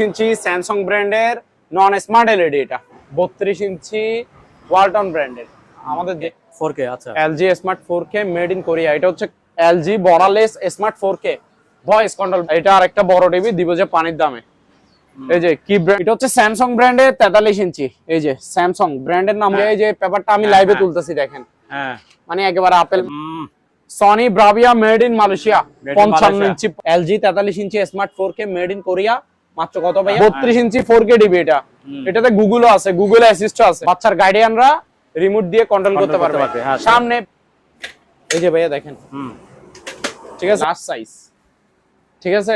ইঞ্চি Samsung ব্র্যান্ডের নন smart LED, এটা 32 ইঞ্চি ওয়ালটন ব্র্যান্ডের আমাদের 4K। আচ্ছা, LG smart 4K made in Korea. এটা হচ্ছে LG borderless smart 4K voice control. এটা আরেকটা বড় টিভি দিব যে পানির দামে। এই যে কি ব্র্যান্ড, এটা হচ্ছে স্যামসাং ব্র্যান্ডের 43 ইঞ্চি। এই যে স্যামসাং ব্র্যান্ডের নাম। এই যে পেপারটা আমি লাইভে তুলতেছি দেখেন, হ্যাঁ মানে একেবারে apple. Sony Bravia made in Malaysia 55 inch. LG 43 inch smart 4K made in Korea. মাত্র কত ভাই? 32 ইঞ্চি 4K টিভি এটা। এটাতে গুগলও আছে, গুগল অ্যাসিস্টও আছে। বাচ্চার গার্ডিয়ানরা রিমোট দিয়ে কন্ট্রোল করতে পারবে। সামনে এই যে ভাইয়া দেখেন, ঠিক আছে, লার্জ সাইজ, ঠিক আছে।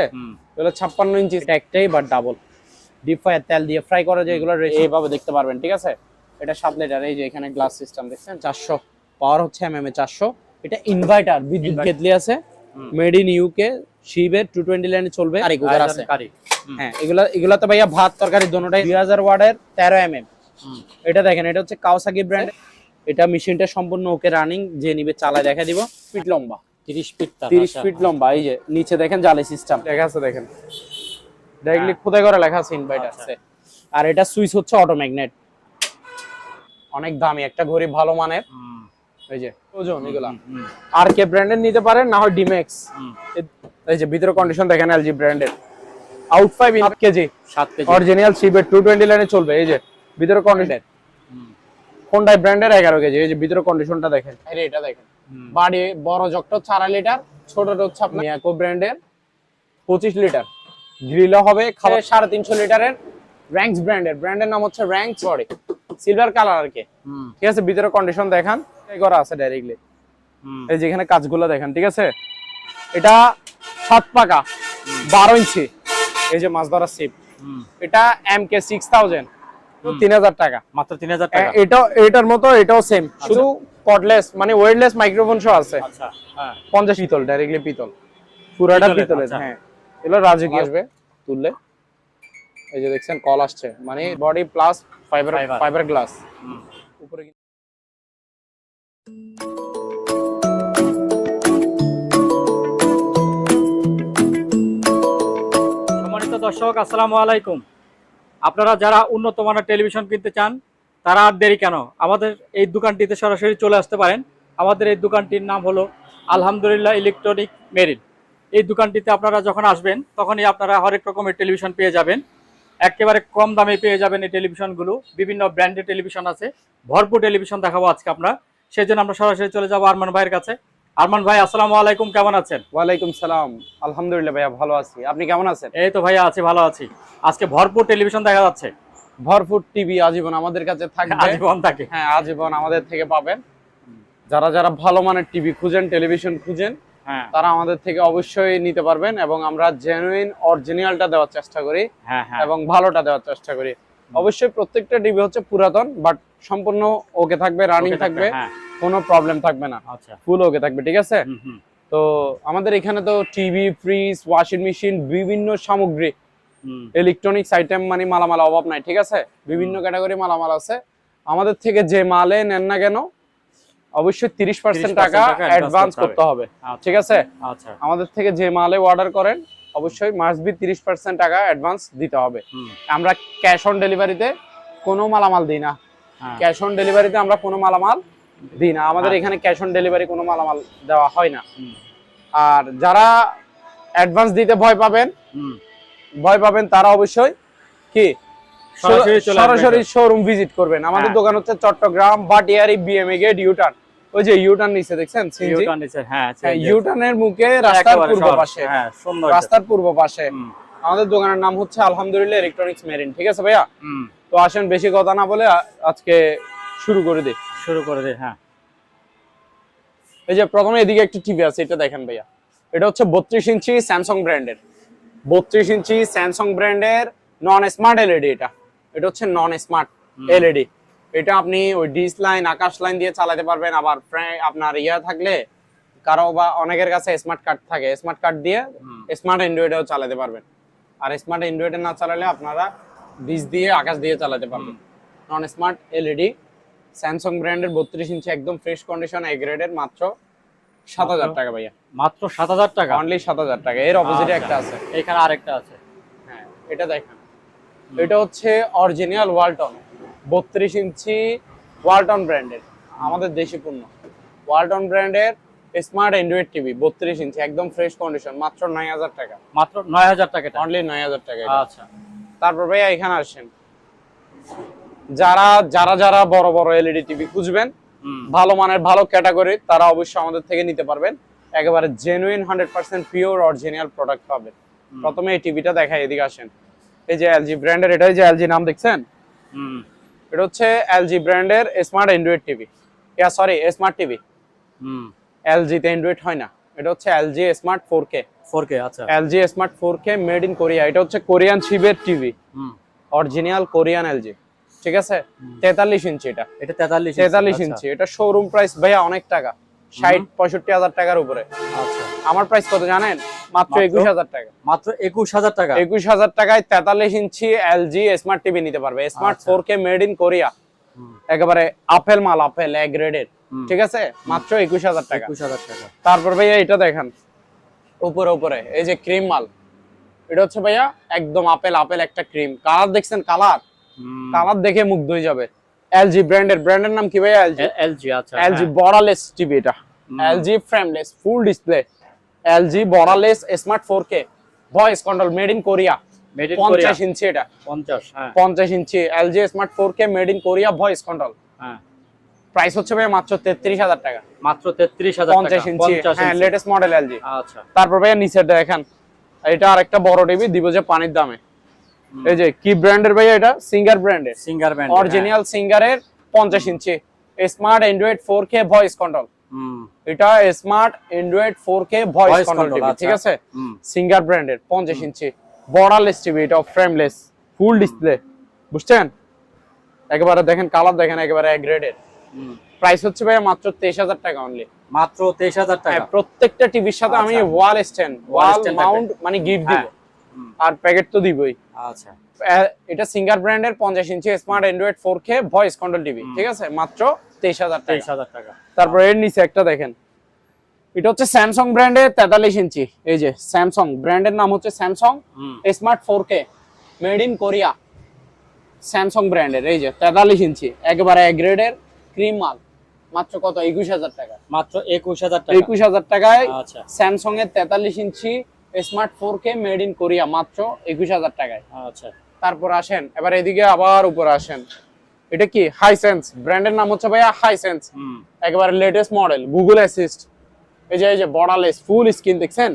এগুলো 56 ইঞ্চি। এটা একটাই বাট ডাবল ডিপ ফ্রাই, তেল দিয়ে ফ্রাই করা যায়। এগুলো এইভাবে দেখতে পারবেন, ঠিক আছে। এটা 7 লিটার। এই যে এখানে গ্লাস সিস্টেম দেখছেন, 400 পাওয়ার হচ্ছে এমএম 400। এটা ইনভার্টার, বিদ্যুৎ কেটলি আছে, মেড ইন ইউকে, শিবের 220 লাইনে চলবে। আর কুকার আছে। হ্যাঁ, এগুলাতে ভাইয়া ভাত তরকারি দোনোটাই 2000 ওয়াটের 13 এমএম। এটা দেখেন, এটা হচ্ছে কাওয়াসাকি ব্র্যান্ড। এটা মেশিনটা সম্পূর্ণ ওকে রানিং, যে নিবে চালায় দেখা দিব। ফিট লম্বা, 30 ফিট লম্বা। এই যে নিচে দেখেন জালি সিস্টেম লেখা আছে, দেখেন ডাইরেক্টলি খোদাই করে লেখা আছে ইনভার্টার আছে। আর এটা সুইচ হচ্ছে অটো ম্যাগনেট। অনেক দামি একটা ঘড়ি, ভালো মানের। এই যে ওজন এগুলা আর কে ব্র্যান্ডের নিতে পারেন, না হয় ডিমেক্স। এই যে ভিতরে কন্ডিশন দেখেন, এলজি ব্র্যান্ডের। আউট 5 7 কেজি অরিজিনাল শিবের 220 লাইনে চলবে। এই যে ভিতরে কন্ডিশন কোনটাই ব্র্যান্ডের 11 কেজি। এই যে ভিতরে কন্ডিশনটা দেখেন। এটা দেখেন, বাড়ি বড় জগটা 4 লিটার, ছোটটা হচ্ছে আপনার ইয়াকো ব্র্যান্ডের 25 লিটার। গ্রিলও হবে, খাবে 350 লিটারের। র‍্যাঙ্কস ব্র্যান্ডের নাম হচ্ছে র‍্যাঙ্কস বডি, সিলভার কালার আর কি, ঠিক আছে। ভিতরে কন্ডিশন দেখেন, এই করা আছে ডাইরেক্টলি। এই যে এখানে কাজগুলো দেখেন, ঠিক আছে। এটা 7 পাকা 12 ইঞ্চি। এই যে মাছ ধরার সিপ, এটা MK 6000, 3000 টাকা মাত্র 3000 টাকা। এটার মতো এটাও সেম, শুধু কর্ডলেস মানে ওয়্যারলেস মাইক্রোফোন সহ আছে। আচ্ছা, হ্যাঁ 50 পিতল, ডাইরেক্টলি পিতল, পুরাটা পিতলের। হ্যাঁ, এগুলো রাজকীয় আসবে তুললে। এই যে দেখছেন কল আসছে, মানে বডি প্লাস ফাইবার গ্লাস উপরে। সম্মানিত দর্শক, আসসালামু আলাইকুম। আপনারা যারা উন্নত মানের টেলিভিশন কিনতে চান, তারা আর দেরি কেন, আমাদের এই দোকানটিতে সরাসরি চলে আসতে পারেন। আমাদের এই দোকানটির নাম হলো আলহামদুলিল্লাহ ইলেকট্রনিক মেরিন। এই দোকানটিতে আপনারা যখন আসবেন, তখনই আপনারা হরেক রকমের টেলিভিশন পেয়ে যাবেন। একেবারে কম দামে পেয়ে যাবেন এই টেলিভিশনগুলো। বিভিন্ন ব্র্যান্ডের টেলিভিশন আছে, ভরপুর টেলিভিশন দেখাবো আজকে আমরা। সেই জন্য আমরা সরাসরি চলে যাবো আরমান ভাইয়ের কাছে। আরমান ভাই, আসসালামু আলাইকুম, কেমন আছেন? ওয়ালাইকুম সালাম, আলহামদুলিল্লাহ ভাইয়া ভালো আছি, আপনি কেমন আছেন? এই তো ভাইয়া আছি, ভালো আছি। আজকে ভরপুর টেলিভিশন দেখা যাচ্ছে। ভরপুর টিভি আজীবন আমাদের কাছে থাকবে। আজীবন থাকে? হ্যাঁ, আজীবন আমাদের থেকে পাবেন। যারা যারা ভালো মানের টিভি খুঁজেন, টেলিভিশন খুঁজেন, তারা আমাদের থেকে অবশ্যই নিতে পারবেন। এবং আমরা জেনুইন অরিজিনালটা দেওয়ার চেষ্টা করি এবং ভালোটা দেওয়ার চেষ্টা করি। অবশ্যই প্রত্যেকটা টিভি হচ্ছে পুরাতন, বাট সম্পূর্ণ ওকে থাকবে, রানিং থাকবে, কোনো প্রবলেম থাকবে না, ফুল ওকে থাকবে, ঠিক আছে। তো আমাদের এখানে তো টিভি, ফ্রিজ, ওয়াশিং মেশিন, বিভিন্ন সামগ্রী, ইলেকট্রনিক্স আইটেম, মানে মালামাল অভাব নাই, ঠিক আছে। বিভিন্ন ক্যাটাগরি মালামাল আছে। আমাদের থেকে যে মালে নেন না কেন, অবশ্যই 30% টাকা অ্যাডভান্স করতে হবে, ঠিক আছে। আমাদের থেকে যে মালে অর্ডার করেন, অবশ্যই মাস্ট বি 30% টাকা অ্যাডভান্স দিতে হবে। আমরা ক্যাশ অন ডেলিভারিতে কোনো মালামাল দিই না। ক্যাশ অন ডেলিভারিতে আমরা কোনো মালামাল দিই না। আমাদের এখানে ক্যাশ অন ডেলিভারি কোনো মালামাল দেওয়া হয় না। আর যারা অ্যাডভান্স দিতে ভয় পাবেন, তারা অবশ্যই কি সরাসরি শোরুম ভিজিট করবেন। আমাদের দোকান হচ্ছে Chattogram Bhatiari BMA gate U turn. ওই যে ইউটার্ন নিচে দেখছেন, ইউটার্নের মুখে রাস্তার পূর্ব পাশে আমাদের দোকানের নাম হচ্ছে আলহামদুলিল্লাহ ইলেকট্রনিক্স মেরিন, ঠিক আছে ভাইয়া। তো আসেন বেশি কথা না বলে আজকে শুরু করে দিই। হ্যাঁ, এই যে প্রথমে এদিকে একটা টিভি আছে, এটা দেখেন ভাইয়া। এটা হচ্ছে 32 ইঞ্চি স্যামসাং ব্র্যান্ডের, 32 ইঞ্চি স্যামসাং ব্র্যান্ডের নন স্মার্ট এলইডি। এটা হচ্ছে নন স্মার্ট এলইডি। এটা আপনি ওই ডিশ লাইন, আকাশ লাইন দিয়ে চালাতে পারবেন। আবার আপনার ইয়া থাকলে, কারো বা অনেকের কাছে স্মার্ট কার্ড থাকে, স্মার্ট কার্ড দিয়ে স্মার্ট অ্যান্ড্রয়েডেও চালাতে পারবেন। আর স্মার্ট অ্যান্ড্রয়েডে না চালালে আপনারা ডিশ দিয়ে, আকাশ দিয়ে চালাতে পারবেন। নন স্মার্ট এলইডি স্যামসাং ব্র্যান্ডের 32 ইঞ্চি, একদম ফ্রেশ কন্ডিশন, এ গ্রেডের, মাত্র 7000 টাকা ভাইয়া। মাত্র 7000 টাকা? অনলি 7000 টাকা। এর অপোজিটে একটা আছে, এখানে আরেকটা আছে। হ্যাঁ, এটা দেখেন, এটা হচ্ছে অরিজিনাল ওয়ালটন 32 ইঞ্চি ওয়ালটন ব্র্যান্ডের, আমাদের দেশি পণ্য। ওয়ালটন ব্র্যান্ডের স্মার্ট অ্যান্ড্রয়েড টিভি 32 ইঞ্চি, একদম ফ্রেশ কন্ডিশন, মাত্র 9000 টাকা। মাত্র 9000 টাকা, অনলি 9000 টাকা। আচ্ছা। তারপর ভাইয়া এখানে আসেন, যারা যারা যারা বড় বড় এলইডি টিভি খুঁজবেন, ভালো মানের ভালো ক্যাটাগরি, তারা অবশ্যই আমাদের থেকে নিতে পারবেন। একেবারে জেনুইন 100% পিওর অরিজিনাল প্রোডাক্ট পাবেন। প্রথমে এই টিভিটা দেখাই, এদিকে আসেন। এই যে এলজি ব্র্যান্ডের, এটা যে এলজি নাম দেখছেন, এটা হচ্ছে এলজি ব্র্যান্ডের smart Android TV. Sorry, smart TV. LG তে অ্যান্ড্রয়েড হয় না, এটা হচ্ছে এলজি স্মার্ট 4K। 4K, আচ্ছা। LG smart 4K made in Korea. এটা হচ্ছে কোরিয়ান চিপের টিভি, অরিজিনাল কোরিয়ান এলজি, ঠিক আছে। 43 ইঞ্চি, এটা 43 ইঞ্চি। এটা শোরুম প্রাইস ভাইয়া অনেক টাকা, 60-65 হাজার টাকার উপরে। আচ্ছা, আমার প্রাইস কত জানেন? মাত্র 21000 টাকা। মাত্র 21000 টাকা। 21000 টাকায় 43 ইঞ্চি এলজি স্মার্ট টিভি নিতে পারবে, smart 4K made in Korea. একেবারে আপেল মাল, আপেল এ গ্রেডের, ঠিক আছে। মাত্র 21000 টাকা। 21000 টাকা। তারপর ভাইয়া এটা দেখেন, উপরে উপরে এই যে ক্রিম মাল, এটা হচ্ছে ভাইয়া একদম আপেল আপেল একটা ক্রিম। কালার দেখছেন? কালার দেখে মুগ্ধ হয়ে যাবে। এলজি ব্র্যান্ডের নাম কি ভাইয়া? এলজি, আচ্ছা। এলজি বর্ডারলেস টিভি, এটা LG frameless full display, LG borderless smart 4K voice control made in Korea. 50 inch, এটা 50 inch LG smart 4K made in Korea voice control. Price হচ্ছে ভাই মাত্র 33000 টাকা। মাত্র 33000 টাকা, 50 ইঞ্চি, হ্যাঁ, লেটেস্ট মডেল এলজি। আচ্ছা। তারপর ভাই নিচে দেখেন, এটা আরেকটা বড় টিভি দিব যে পানির দামে। এই যে কি ব্র্যান্ডের ভাই? এটা সিঙ্গার ব্র্যান্ডের, অরিজিনাল সিঙ্গারের 50 inch smart Android 4K voice control. এটা smart Android 4K voice control TV, ঠিক আছে। সিঙ্গার ব্র্যান্ডের 50 ইঞ্চি বর্ডারলেস টিভি, এটা ফ্রেমলেস ফুল ডিসপ্লে, বুঝছেন? একেবারে দেখেন কালার দেখেন, একেবারে এ গ্রেডের। প্রাইস হচ্ছে ভাই মাত্র 23000 টাকা অনলি। মাত্র 23000 টাকা। প্রত্যেকটা টিভির সাথে আমি ওয়াল মাউন্ট মানে গিফট দিব, আর প্যাকেট তো দিবই। আচ্ছা। এটা সিঙ্গার ব্র্যান্ডের 50 inch smart Android 4K voice control TV, ঠিক আছে। মাত্র 23000 টাকা। তারপর এর নিচে একটা দেখেন, এটা হচ্ছে স্যামসাং ব্র্যান্ডের 43 ইঞ্চি। এই যে স্যামসাং ব্র্যান্ডের নাম হচ্ছে Samsung smart 4K made in Korea. Samsung ব্র্যান্ডের এই যে 43 ইঞ্চি একেবারে এ গ্রেডের ক্রিম মাল। মাত্র কত? 21000 টাকা। মাত্র 21000 টাকা। 21000 টাকায় আচ্ছা। স্যামসাং এর 43 inch smart 4K made in Korea, মাত্র 21000 টাকায়। আচ্ছা। তারপর আসেন এবার এদিকে, আবার উপরে আসেন। এটা কি? হাইসেন্স ব্র্যান্ডের নাম হচ্ছে ভাইয়া হাইসেন্স, একেবারে লেটেস্ট মডেল গুগল অ্যাসিস্ট। এই যে বর্ডারলেস ফুল স্ক্রিন দেখছেন,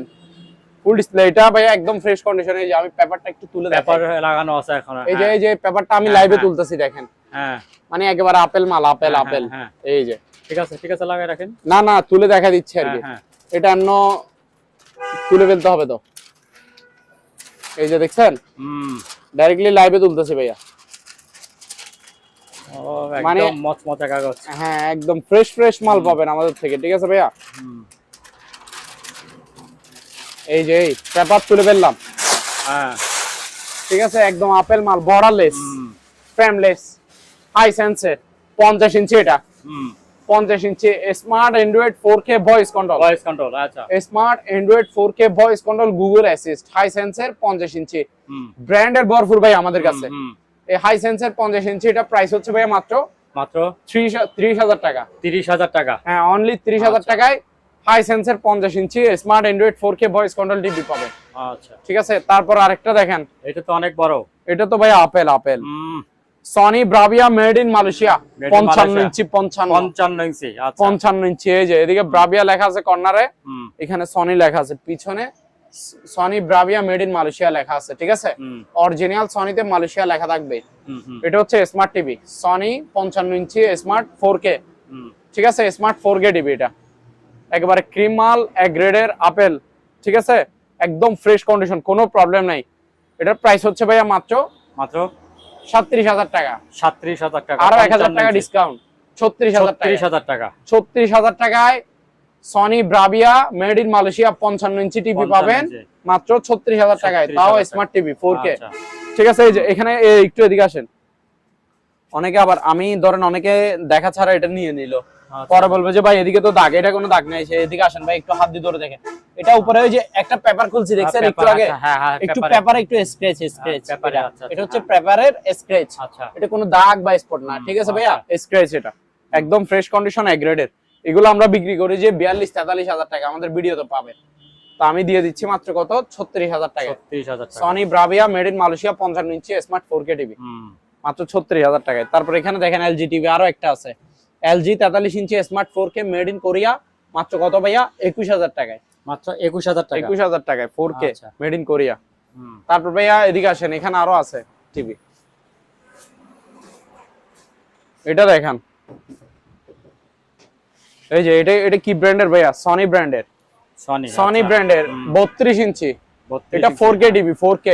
ফুল ডিসপ্লে। এটা ভাইয়া একদম ফ্রেশ কন্ডিশনে। এই যে আমি পেপারটা একটু তুলে দেখাই, পেপার লাগানো আছে এখন। এই যে পেপারটা আমি লাইভে তুলতেছি, দেখেন। হ্যাঁ, মানে একেবারে আপেল মাল, আপেল আপেল। এই যে ঠিক আছে লাগাই রাখেন। না তুলে দেখা দিচ্ছি আর কি। এটা অন্য তুলে ফেলতে হবে তো। এই যে দেখছেন, ডাইরেক্টলি লাইভে তুলতেছি ভাইয়া। মানে একদম মচমচে কাগজ। হ্যাঁ, একদম ফ্রেশ মাল পাবেন আমাদের থেকে, ঠিক আছে ভাইয়া। এই যে পেপার তুলে ফেললাম, হ্যাঁ, ঠিক আছে। একদম আপেল মাল, বর্ডারলেস ফ্রেমলেস হাইসেন্সের 50 ইঞ্চি। এটা 50 inch smart Android 4K voice control. আচ্ছা। Smart Android 4K voice control Google assist হাইসেন্সের 50 ইঞ্চি। ব্র্যান্ডের ভরপুর ভাই আমাদের কাছে। এই হাইসেন্সের 50 ইঞ্চি, এটা প্রাইস হচ্ছে ভাই মাত্র 30000 টাকা। 30000 টাকা, হ্যাঁ, অনলি 30000 টাকায় হাইসেন্সের 50 inch smart Android 4K voice control TV পাবেন। আচ্ছা, ঠিক আছে। তারপর আরেকটা দেখেন, এটা তো অনেক বড়। এটা তো ভাই apple Sony Bravia made in Malaysia 55 ইঞ্চি। 55 ইঞ্চি, আচ্ছা। 55 ইঞ্চি। এই যে এদিকে ব্রাভিয়া লেখা আছে কর্নারে, এখানে সনি লেখা আছে, পিছনে Sony Bravia made in Malaysia লেখা আছে, ঠিক আছে। অরিজিনাল সনিতে মালয়েশিয়া লেখা থাকবে। এটা হচ্ছে স্মার্ট টিভি সনি 55 ইঞ্চি স্মার্ট 4K, ঠিক আছে। স্মার্ট 4K টিভি, এটা একেবারে ক্রিম মাল, এক গ্রেডের আপেল, ঠিক আছে। একদম ফ্রেশ কন্ডিশন, কোনো প্রবলেম নাই। এটার প্রাইস হচ্ছে ভাইয়া মাত্র 37000 টাকা। 37000 টাকা, আরো 1000 টাকা ডিসকাউন্ট, 36000 টাকা। 36000 টাকায় Sony Bravia made in Malaysia 55 inch TV পাবেন মাত্র 36000 টাকায়, তাও স্মার্ট টিভি 4K, ঠিক আছে। এই যে এখানে একটু এদিকে আসেন। অনেকে আবার আমি ধরেন অনেকে দেখা ছাড়া এটা নিয়ে নিল, পরে বলবে যে ভাই এদিকে তো দাগ, এটা কোনো দাগ নাই, সে এদিকে আসেন ভাই একটু হাত দিয়ে ধরে দেখেন। এটা উপরে ওই যে একটা পেপার খুলছি দেখছেন একটু আগে, একটু পেপারে একটু স্ক্র্যাচ এটা হচ্ছে পেপারের স্ক্র্যাচ। আচ্ছা, এটা কোনো দাগ বা স্পট না, ঠিক আছে ভাইয়া, স্ক্র্যাচ। এটা একদম ফ্রেশ কন্ডিশন, এ গ্রেডের। এগুলো আমরা বিক্রি করি যে 42-43 হাজার টাকা, আমাদের ভিডিওতে পাবেন। তো আমি দিয়ে দিচ্ছি মাত্র কত, 36,000 টাকা। 36,000 টাকা। Sony Bravia made in Malaysia 55 inch smart 4K TV মাত্র 36,000 টাকায়। তারপর এখানে দেখেন এলজি টিভি আরো একটা আছে, LG 43 inch smart 4K made in Korea মাত্র কত ভাইয়া, 21,000 টাকায়। মাত্র 21,000 টাকা। 21,000 টাকায় 4K মেড ইন কোরিয়া। তারপর ভাইয়া এদিকে আসেন, এখানে আরো আছে টিভি। এটা দেখেন, এই যে এটা কি ব্র্যান্ডের ভাইয়া, সনি ব্র্যান্ডের। সনি ব্র্যান্ডের 32 ইঞ্চি, এটা 4K টিভি, 4K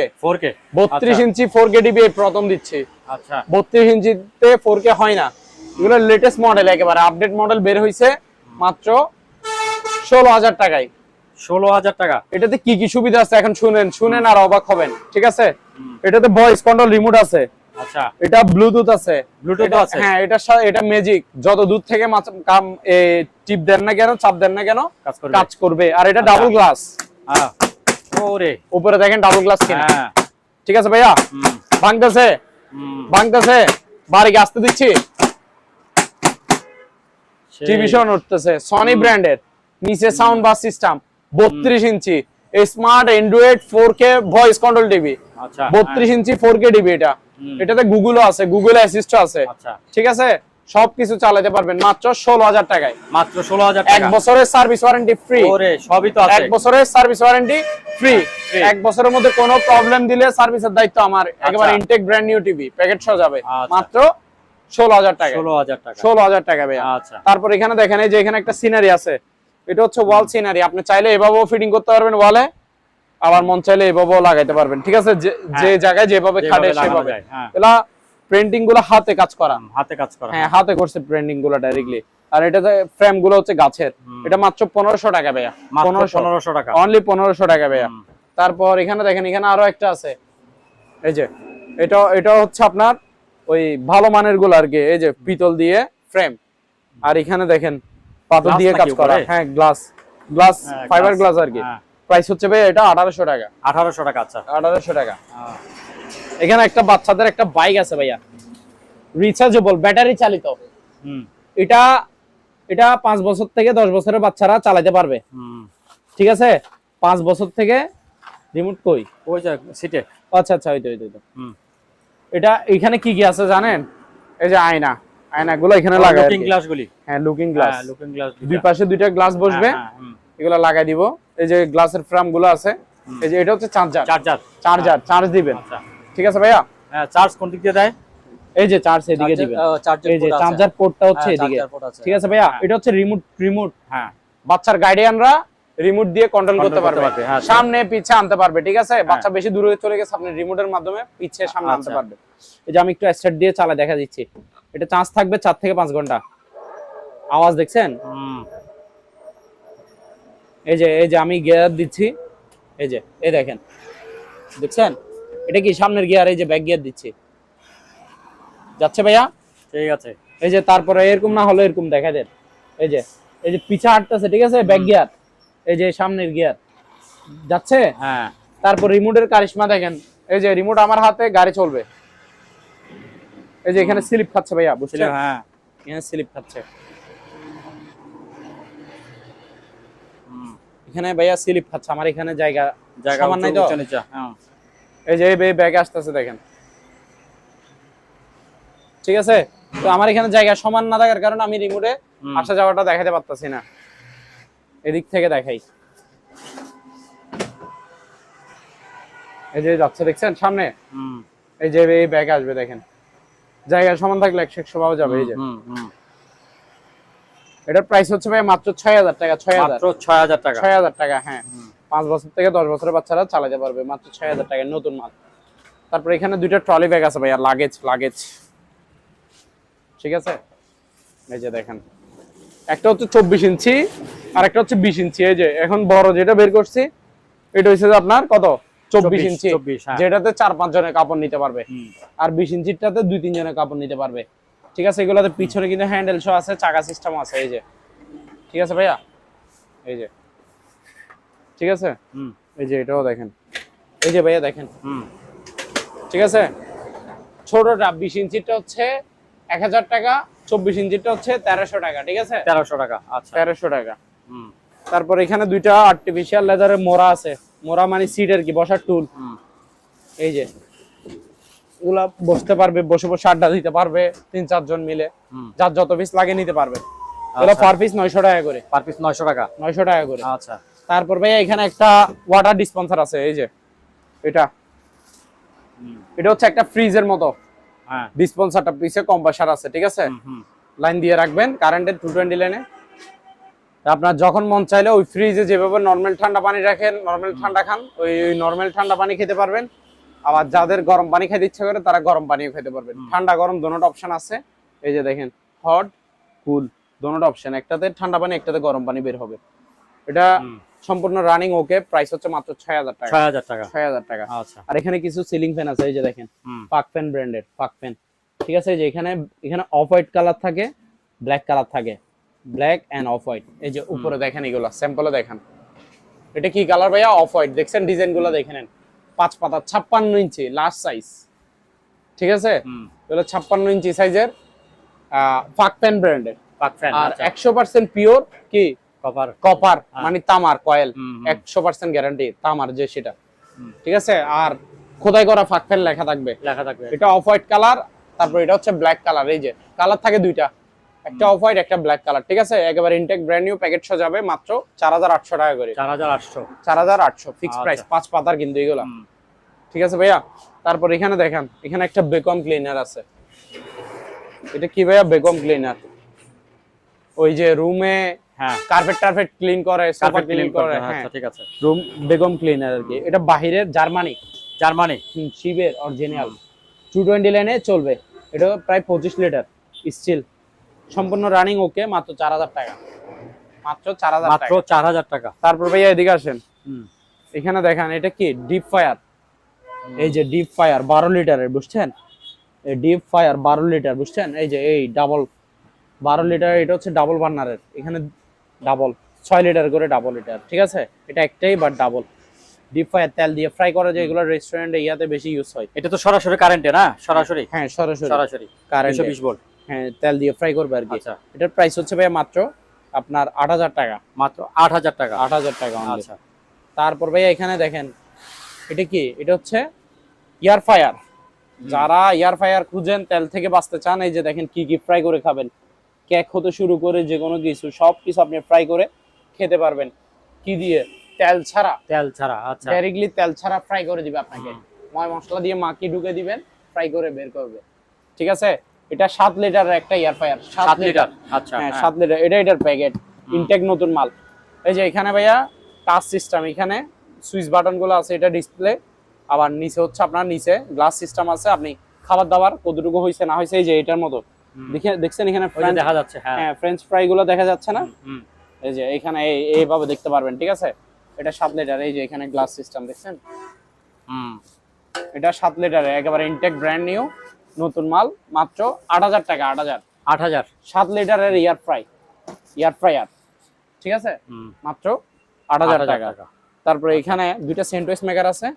32 ইঞ্চি 4K টিভি প্রথম দিচ্ছি। আচ্ছা, 32 ইঞ্চিতে 4K হয় না, এগুলো লেটেস্ট মডেল, একেবারে আপডেট মডেল বের হইছে মাত্র 16,000 টাকায়। 16,000 টাকা। এটাতে কি কি সুবিধা আছে এখন শুনেন আর অবাক হবেন, ঠিক আছে। এটাতে ভয়েস কন্ট্রোল রিমোট আছে। আচ্ছা, এটা ব্লুটুথ আছে। আছে। হ্যাঁ, এটা ম্যাজিক, যত দূর থেকে টিপ দেন না কেন, চাপ দেন না কেন, কাজ করবে। আর এটা ডাবল গ্লাস, ওরে উপরে দেখেন ডাবল গ্লাস কিনা। ঠিক আছে ভাইয়া, ভাঙতেছে বাড়ি আসতে দিচ্ছি, টিভি শো উঠতেছে। সনি ব্র্যান্ডের, নিচে sound bass system, 32 inch smart Android 4K voice control TV. আচ্ছা, 32 ইঞ্চি 4K টিভি। এটাতে গুগলও আছে, গুগল অ্যাসিস্টও আছে। আচ্ছা, ঠিক আছে, সবকিছু চালাতে পারবেন মাত্র 16,000 টাকায়। মাত্র 16,000 টাকা। 1 বছরের সার্ভিস ওয়ারেন্টি ফ্রি। ওরে সবই তো আছে। 1 বছরের সার্ভিস ওয়ারেন্টি ফ্রি। 1 বছরের মধ্যে কোনো প্রবলেম দিলে সার্ভিসের দায়িত্ব আমার। একেবারে intact brand new TV, packet সহ যাবে মাত্র 16,000 টাকা। 16,000 টাকা ভাই। আচ্ছা, তারপর এখানে দেখেন, এই যে এখানে একটা সিনারি আছে, এটা হচ্ছে ওয়াল সিনারি। আপনি চাইলে এভাবেও ফিটিং করতে পারবেন ওয়ালে, আবার মন চাইলে এভাবেও লাগাইতে পারবেন। ঠিক আছে, যে জায়গায় যেভাবে খাটে সেভাবে। এলা প্রিন্টিং গুলো হাতে কাজ করা, হ্যাঁ হাতে করছে প্রিন্টিং গুলো ডাইরেক্টলি। আর এটাতে ফ্রেম গুলো হচ্ছে গাছের। এটা মাত্র 1500 টাকা ভাইয়া। 1500 টাকা, অনলি 1500 টাকা ভাইয়া। তারপর এখানে দেখেন, এখানে আরো একটা আছে, এই যে এটা হচ্ছে আপনার ওই ভালো মানের গুলো আর কি, এই যে পিতল দিয়ে ফ্রেম। আর এখানে দেখেন পাথর দিয়ে কাজ করা, হ্যাঁ গ্লাস ফাইবার গ্লাস আর কি। প্রাইস হচ্ছে ভাই এটা 1800 টাকা। 1800 টাকা। আচ্ছা, 1800 টাকা। এখানে একটা বাচ্চাদের একটা বাইক আছে ভাইয়া, রিচার্জেবল, ব্যাটারি চালিত। এটা 5 বছর থেকে 10 বছরের বাচ্চারা চালাতে পারবে। ঠিক আছে, 5 বছর থেকে। রিমোট কই, ওই যে সিটে। আচ্ছা আচ্ছা, ওই তো এটা এখানে কি কি আছে জানেন, এই যে আয়নাগুলো এখানে লাগায়, লুকিং গ্লাসগুলি। হ্যাঁ, লুকিং গ্লাস। দুই পাশে দুইটা গ্লাস বসবে, এগুলো লাগাই দিব। এই যে গ্লাসের ফ্রেম গুলো আছে। এই যে এটা হচ্ছে চার্জ দিবেন। ঠিক আছে ভাইয়া। হ্যাঁ, চার্জ কোন দিক দিয়ে দেয়? এই যে চার্জ এদিকে দিবেন, এই যে চার্জার পোর্টটা হচ্ছে এদিকে। ঠিক আছে ভাইয়া, এটা হচ্ছে রিমোট। হ্যাঁ, বাচ্চার গার্ডিয়ানরা রিমোট দিয়ে কন্ট্রোল করতে পারবে, সামনে পিছে আনতে পারবে। ঠিক আছে, বাচ্চা বেশি দূরে চলে গেছে, আপনি রিমোটের মাধ্যমে পিছে সামনে আনতে পারবে। এই যে আমি একটু স্টার্ট দিয়ে চালা দেখা দিচ্ছি। এটা চার্জ থাকবে 4 থেকে 5 ঘন্টা। আওয়াজ দেখছেন? এই যে আমি গিয়ার দিচ্ছি, এই দেখেন, দেখছেন? এটা কি সামনের গিয়ার, এই যে ব্যাক গিয়ার দিচ্ছি, যাচ্ছে ভাইয়া। ঠিক আছে, এই যে তারপরে এরকম না হলে এরকম দেখা দেন, এই যে পিছে হাঁটতেছে। ঠিক আছে, ব্যাক গিয়ার, এই যে সামনের গিয়ার যাচ্ছে। হ্যাঁ, তারপর রিমোটের কারিশমা দেখেন, এই যে রিমোট আমার হাতে, গাড়ি চলবে। এই যে এখানে স্লিপ খাচ্ছে ভাইয়া, বুঝছেন? হ্যাঁ, এখানে স্লিপ খাচ্ছে, এখানে ভাইয়া স্লিপ খাচ্ছে। আমার এখানে জায়গা সমান নাই তো। এই যে এই ব্যাগ আসতেছে দেখেন। ঠিক আছে, তো আমার এখানে জায়গা সমান না থাকার কারণে আমি রিমোটে আসা যাওয়াটা দেখাতে পারতাছি না। এদিক থেকে দেখাই, এই যে যাচ্ছে দেখছেন সামনে। এই যে এই ব্যাগ আসবে দেখেন, জায়গা সমান থাকলে 100 পাওয়া যাবে। এই যে এটার প্রাইস হচ্ছে ভাই মাত্র 6000 টাকা। 6000 টাকা। হ্যাঁ, 5 বছর থেকে 10 বছরের বাচ্চারা চালাতে পারবে মাত্র 6000 টাকায়, নতুন মাল। তারপর এখানে দুইটা ট্রলি ব্যাগ আছে ভাইয়া, লাগেজ। ঠিক আছে, এই যে দেখেন, একটা হচ্ছে 24 ইঞ্চি আর একটা হচ্ছে 20 ইঞ্চি। এই যে এখন বড় যেটা বের করছি, এটা হচ্ছে আপনার কত, 24 ইঞ্চি, যেটাতে 4-5 জনের কাপড় নিতে পারবে। আর 20 ইঞ্চিটাতে 2-3 জনের কাপড় নিতে পারবে। ঠিক আছে, এগুলোতে পিছনে কিন্তু হ্যান্ডেল সহ আছে, চাকা সিস্টেম আছে, এই যে ঠিক আছে ভাইয়া, এই যে ঠিক আছে, এই যে এটাও দেখেন, এই যে ভাইয়া দেখেন, ঠিক আছে। ছোটটা 20 ইঞ্চিটা হচ্ছে 1000 টাকা, 24 ইঞ্চিটা হচ্ছে 1300 টাকা, ঠিক আছে, 1300 টাকা। আচ্ছা, 1300 টাকা। তারপর এখানে দুইটা আর্টিফিশিয়াল লেদারের মোড়া আছে, মোড়া মানে সিটের কি বসার টুল, এই যে এগুলা বসতে পারবে, বসে বসে আড্ডা দিতে পারবে 3-4 জন মিলে, যার যত পিস লাগে নিতে পারবে। এগুলো পার পিস 900 টাকা করে, পার পিস 900 টাকা, 900 টাকা করে। আচ্ছা। তারপর ভাই এখানে একটা ওয়াটার ডিসপেন্সার আছে, এই যে এটা, এটা হচ্ছে একটা ফ্রিজের মতো, হ্যাঁ, ডিসপেন্সারটা পিছে কম্প্রেসার আছে, ঠিক আছে, লাইন দিয়ে রাখবেন কারেন্টের 220 লাইনে। আপনার যখন মন চাইলে ওই ফ্রিজে যেভাবে নরমাল ঠান্ডা পানি রাখেন, নরমাল ঠান্ডা খান, ওই নরমাল ঠান্ডা পানি খেতে পারবেন। আবার যাদের গরম পানি খেতে ইচ্ছা করে তারা গরম পানিও খেতে পারবেন। ঠান্ডা গরম দোনোটা অপশন আছে, এই যে দেখেন, হট কুল দোনোটা অপশন, একটাতে ঠান্ডা পানি একটাতে গরম পানি বের হবে। এটা সম্পূর্ণ রানিং ওকে, প্রাইস হচ্ছে মাত্র 6000 টাকা, 6000 টাকা, 6000 টাকা। আচ্ছা। আর এখানে কিছু সিলিং ফ্যান আছে, এই যে দেখেন, পাক ফ্যান ব্র্যান্ডের পাক ফ্যান, ঠিক আছে। এই যে এখানে অফ হোয়াইট কালার থাকে, ব্ল্যাক কালার থাকে, ব্ল্যাক এন্ড অফ হোয়াইট। এই যে উপরে দেখেন, এগুলা স্যাম্পলে দেখেন, এটা কি কালার ভাইয়া? Off white. দেখছেন ডিজাইন গুলো দেখে নেন, 5 পাতা 56 ইঞ্চি লাস্ট সাইজ, ঠিক আছে, এগুলো 56 ইঞ্চি সাইজের পাক ফ্যান ব্র্যান্ডের পাক ফ্যান। আর 100% পিওর কি কপার, কপার মানে তামার কয়েল, 100% গ্যারান্টি তামার যে সেটা, ঠিক আছে। আর খোদাই করা পাক ফ্যান লেখা থাকবে, লেখা থাকবে। এটা অফ হোয়াইট কালার, তারপর এটা হচ্ছে ব্ল্যাক কালার। এই যে কালার থাকে দুইটা, একটা অফ হোয়াইট একটা ব্ল্যাক কালার, ঠিক আছে। একেবারে ইনটেক ব্র্যান্ড নিউ প্যাকেট সহ যাবে মাত্র 4800 টাকা করে, 4800, 4800 ফিক্স প্রাইস, 5 পাতার কিন্তু এগুলা, ঠিক আছে ভাইয়া। তারপর এখানে দেখেন, এখানে একটা বেকম ক্লিনার আছে। এটা কি ভাইয়া? বেকম ক্লিনার, ওই যে রুমে হ্যাঁ কার্পেট টার্পেট ক্লিন করে, সোফা ক্লিন করে, হ্যাঁ আচ্ছা ঠিক আছে। রুম বেকম ক্লিনার আর কি। এটা বাহিরের জার্মানি, জার্মানি শিবের অরিজিনাল 220 লাইনে চলবে। এটা প্রায় 25 লিটার স্টিল, সম্পূর্ণ রানিং ওকে, মাত্র 4000 টাকা, মাত্র 4000 মাত্র 4000 টাকা। তারপর ভাইয়া এদিকে আসেন, এখানে দেখেন, এটা কি ডিপ ফায়ার, এই যে ডিপ ফায়ার 12 লিটারের, বুঝছেন, এই ডিপ ফায়ার 12 লিটার, বুঝছেন, এই যে এই ডাবল 12 লিটার, এটা হচ্ছে ডাবল বার্নারের, এখানে ডাবল 6 লিটার করে ডাবল লিটার, ঠিক আছে। এটা একটাই বাট ডাবল ডিপ ফায়ার, তেল দিয়ে ফ্রাই করা, যেগুলো রেস্টুরেন্টে ইয়াতে বেশি ইউজ হয়। এটা তো সরাসরি কারেন্টে না? সরাসরি, হ্যাঁ সরাসরি সরাসরি কারেন্ট 220 ভোল্ট, হ্যাঁ তেল দিয়ে ফ্রাই করবে আর কি। আচ্ছা। এটার প্রাইস হচ্ছে ভাই মাত্র আপনার 8000 টাকা, মাত্র 8000 টাকা, 8000 টাকা। আচ্ছা। তারপর ভাই এখানে দেখেন, এটা কি? এটা হচ্ছে এয়ার ফায়ার। যারা এয়ার ফায়ার খুঁজেন, তেল থেকে বাঁচতে চান, এই যে দেখেন কি কি ফ্রাই করে খাবেন, কেক হতে শুরু করে যে কোনো কিছু সব কিছু আপনি ফ্রাই করে খেতে পারবেন। কি দিয়ে? তেল ছাড়া, তেল ছাড়া, আচ্ছা। ডাইরেক্টলি তেল ছাড়া ফ্রাই করে দিবে আপনাকে, ময় মশলা দিয়ে মাখি ঢুকে দিবেন, ফ্রাই করে বের করবে, ঠিক আছে। এটা 7 লিটারের একটা এয়ার ফায়ার, 7 লিটার, আচ্ছা। হ্যাঁ 7 লিটার, এটার প্যাকেট ইনটেক নতুন মাল। এই যে এখানে ভাইয়া টাচ সিস্টেম, এখানে সুইচ বাটন গুলো আছে, এটা ডিসপ্লে, আবার নিচে হচ্ছে আপনার নিচে গ্লাস সিস্টেম আছে, আপনি খাবার দাবার কতটুকু হয়েছে না হয়েছে, এই যে এটার মতো দেখছেন, এখানে দেখা যাচ্ছে, হ্যাঁ ফ্রেঞ্চ ফ্রাই গুলো দেখা যাচ্ছে না, এই যে এখানে এইভাবে দেখতে পারবেন, ঠিক আছে। এটা 7 লিটার, এই যে এখানে গ্লাস সিস্টেম দেখছেন, এটা 7 লিটারের একেবারে ইনটেক ব্র্যান্ড নিউ নতুন মাল, মাত্র 8000 টাকা, 8000 7 লিটারের এয়ার ফ্রায়ার, ঠিক আছে, মাত্র 8000 টাকা। তারপরে এখানে দুইটা স্যান্ডউইচ মেকার আছে,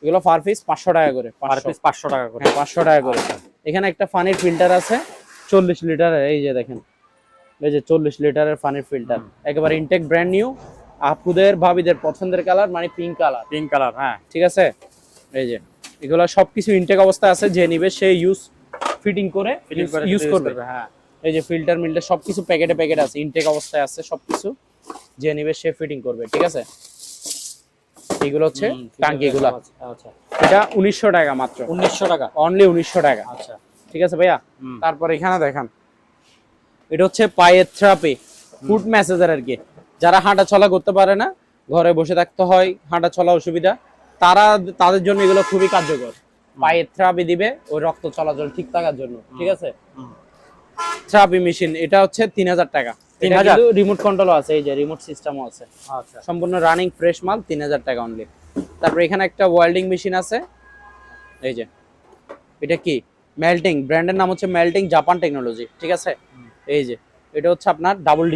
এগুলো পার পিস 500 টাকা করে, পার পিস 500 টাকা করে, হ্যাঁ 500 টাকা করে। এখানে একটা পানির ফিল্টার আছে 40 লিটারের, এই যে দেখেন, এই যে 40 লিটারের পানির ফিল্টার, একেবারে ইনটেক ব্র্যান্ড নিউ, আপুদের ভাবিদের পছন্দের কালার মানে পিঙ্ক কালার, হ্যাঁ ঠিক আছে। এই যে এগুলো সবকিছু ইনটেক অবস্থায় আছে, যে নিবে সে ফিটিং করে ইউজ করবে, হ্যাঁ। এই যে ফিল্টার মিল্টার সবকিছু প্যাকেট আছে, ইনটেক অবস্থায় আছে সবকিছু, যে নিবে সে ফিটিং করবে, ঠিক আছে। এগুলো হচ্ছে টাঙ্কি গুলো, আচ্ছা। এটা 1900 টাকা, মাত্র 1900 টাকা, অনলি 1900 টাকা, আচ্ছা ঠিক আছে ভাইয়া। তারপর এখানে দেখেন, এটা হচ্ছে পায়ের থেরাপি, ফুট ম্যাসাজার আর কি। যারা হাঁটা চলা করতে পারে না, ঘরে বসে থাকতে হয়, হাঁটা চলা অসুবিধা, তাদের জন্য এগুলো খুবই কার্যকর। পায়ের থেরাপি দিবে ওই রক্ত চলাচল ঠিক থাকার জন্য, ঠিক আছে। থেরাপি মেশিন, এটা হচ্ছে 3000 টাকা, 3000 রিমোট কন্ট্রোলও আছে, এই যে রিমোট সিস্টেমও আছে, আচ্ছা। সম্পূর্ণ রানিং ফ্রেশ মাল, 3000 টাকা অনলি। তারপর এখানে একটা ওয়েল্ডিং মেশিন আছে, এই যে এটা কি? মেল্টিং, ব্র্যান্ডের নাম হচ্ছে মেল্টিং জাপান টেকনোলজি, ঠিক আছে। এই যে এটা হচ্ছে আপনার ডাবল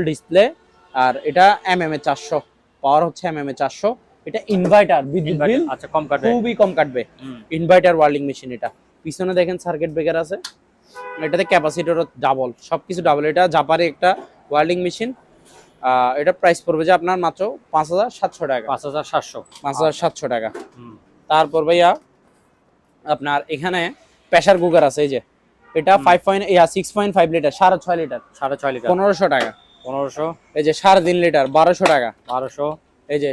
ডিসপ্লে, আর এটা এমএম এ 400, পাওয়ার হচ্ছে এমএম এ 400। এটা ইনভার্টার, বিদ্যুৎ বিল আচ্ছা কম কাটবে, খুবই কম কাটবে। ইনভার্টার ওয়ার্ল্ডিং মেশিন এটা। পিছনে দেখেন সার্কিট ব্রেকার আছে, এটাতে ক্যাপাসিটরও ডাবল, সবকিছু ডাবল। এটা জাপানি একটা ওয়ার্ল্ডিং মেশিন। এটা প্রাইস পড়বে যে আপনার মাত্র 5700 টাকা। 5700 টাকা। তারপর ভাইয়া আপনার এখানে প্রেসার কুকার আছে, এই যে এটা 6.5 লিটার, 6.5 লিটার, 6.5 লিটার 1500 টাকা। 1500। এই যে 3.5 লিটার 1200 টাকা। 1200। এই যে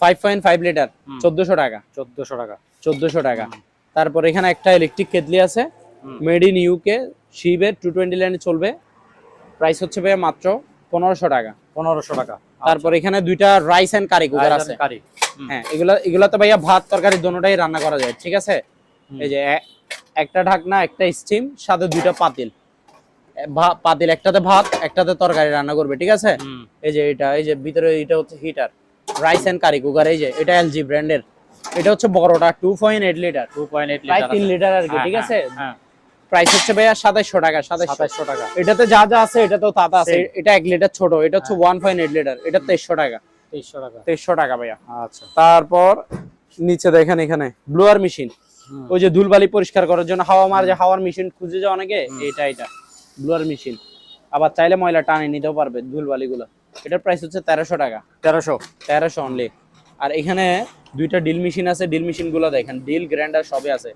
5.5 লিটার 1400 টাকা। 1400 টাকা। 1400 টাকা। তারপর এখানে একটা ইলেকট্রিক কেটলি আছে, মেড ইন ইউকে, শিবের 220 লাইনে চলবে। প্রাইস হচ্ছে ভাইয়া মাত্র 1500 টাকা। 1500 টাকা। তারপর এখানে দুইটা রাইস এন্ড কারি কুকার আছে। হ্যাঁ, এগুলাতে ভাইয়া ভাত তরকারি দোনোটাই রান্না করা যায়, ঠিক আছে। এই যে একটা ঢাকনা, একটা স্টিম, সাথে দুইটা পাতিল। পাতিল একটাতে ভাত, একটাতে তরকারি রান্না করবে, ঠিক আছে। এই যে এটা, এই যে ভিতরে এটা হচ্ছে heater, rice and curry cooker. এই যে এটা এলজি ব্র্যান্ডের। এটা হচ্ছে বড়টা 2.8 লিটার, 2.8 প্রায় লিটার 3 লিটার আর কি, ঠিক আছে। হ্যাঁ। প্রাইস হচ্ছে ভাইয়া 2700 টাকা। 2700 টাকা। এটাতে যা যা আছে এটা তো তাতা আছে। এটা 1 লিটার ছোট, এটা হচ্ছে 1.8 লিটার, এটা 2300 টাকা। 2300 টাকা ভাইয়া। আচ্ছা। তারপর নিচে দেখেন এখানে ব্লোয়ার মেশিন, ওই যে ধুলবালি পরিষ্কার করার জন্য হাওয়া মার, যে হাওয়ার মেশিন খুঁজে যায় অনেকে, এটা ব্লোয়ার মেশিন। আবার চাইলে ময়লা টানে নিতেও পারবে ধুলবালি গুলো। এটার প্রাইস হচ্ছে 1300 টাকা। 1300 অনলি। আর এখানে দুইটা ডিল মেশিন আছে, ডিল মেশিন গুলো দেখেন, ডিল গ্রাইন্ডার সবই আছে।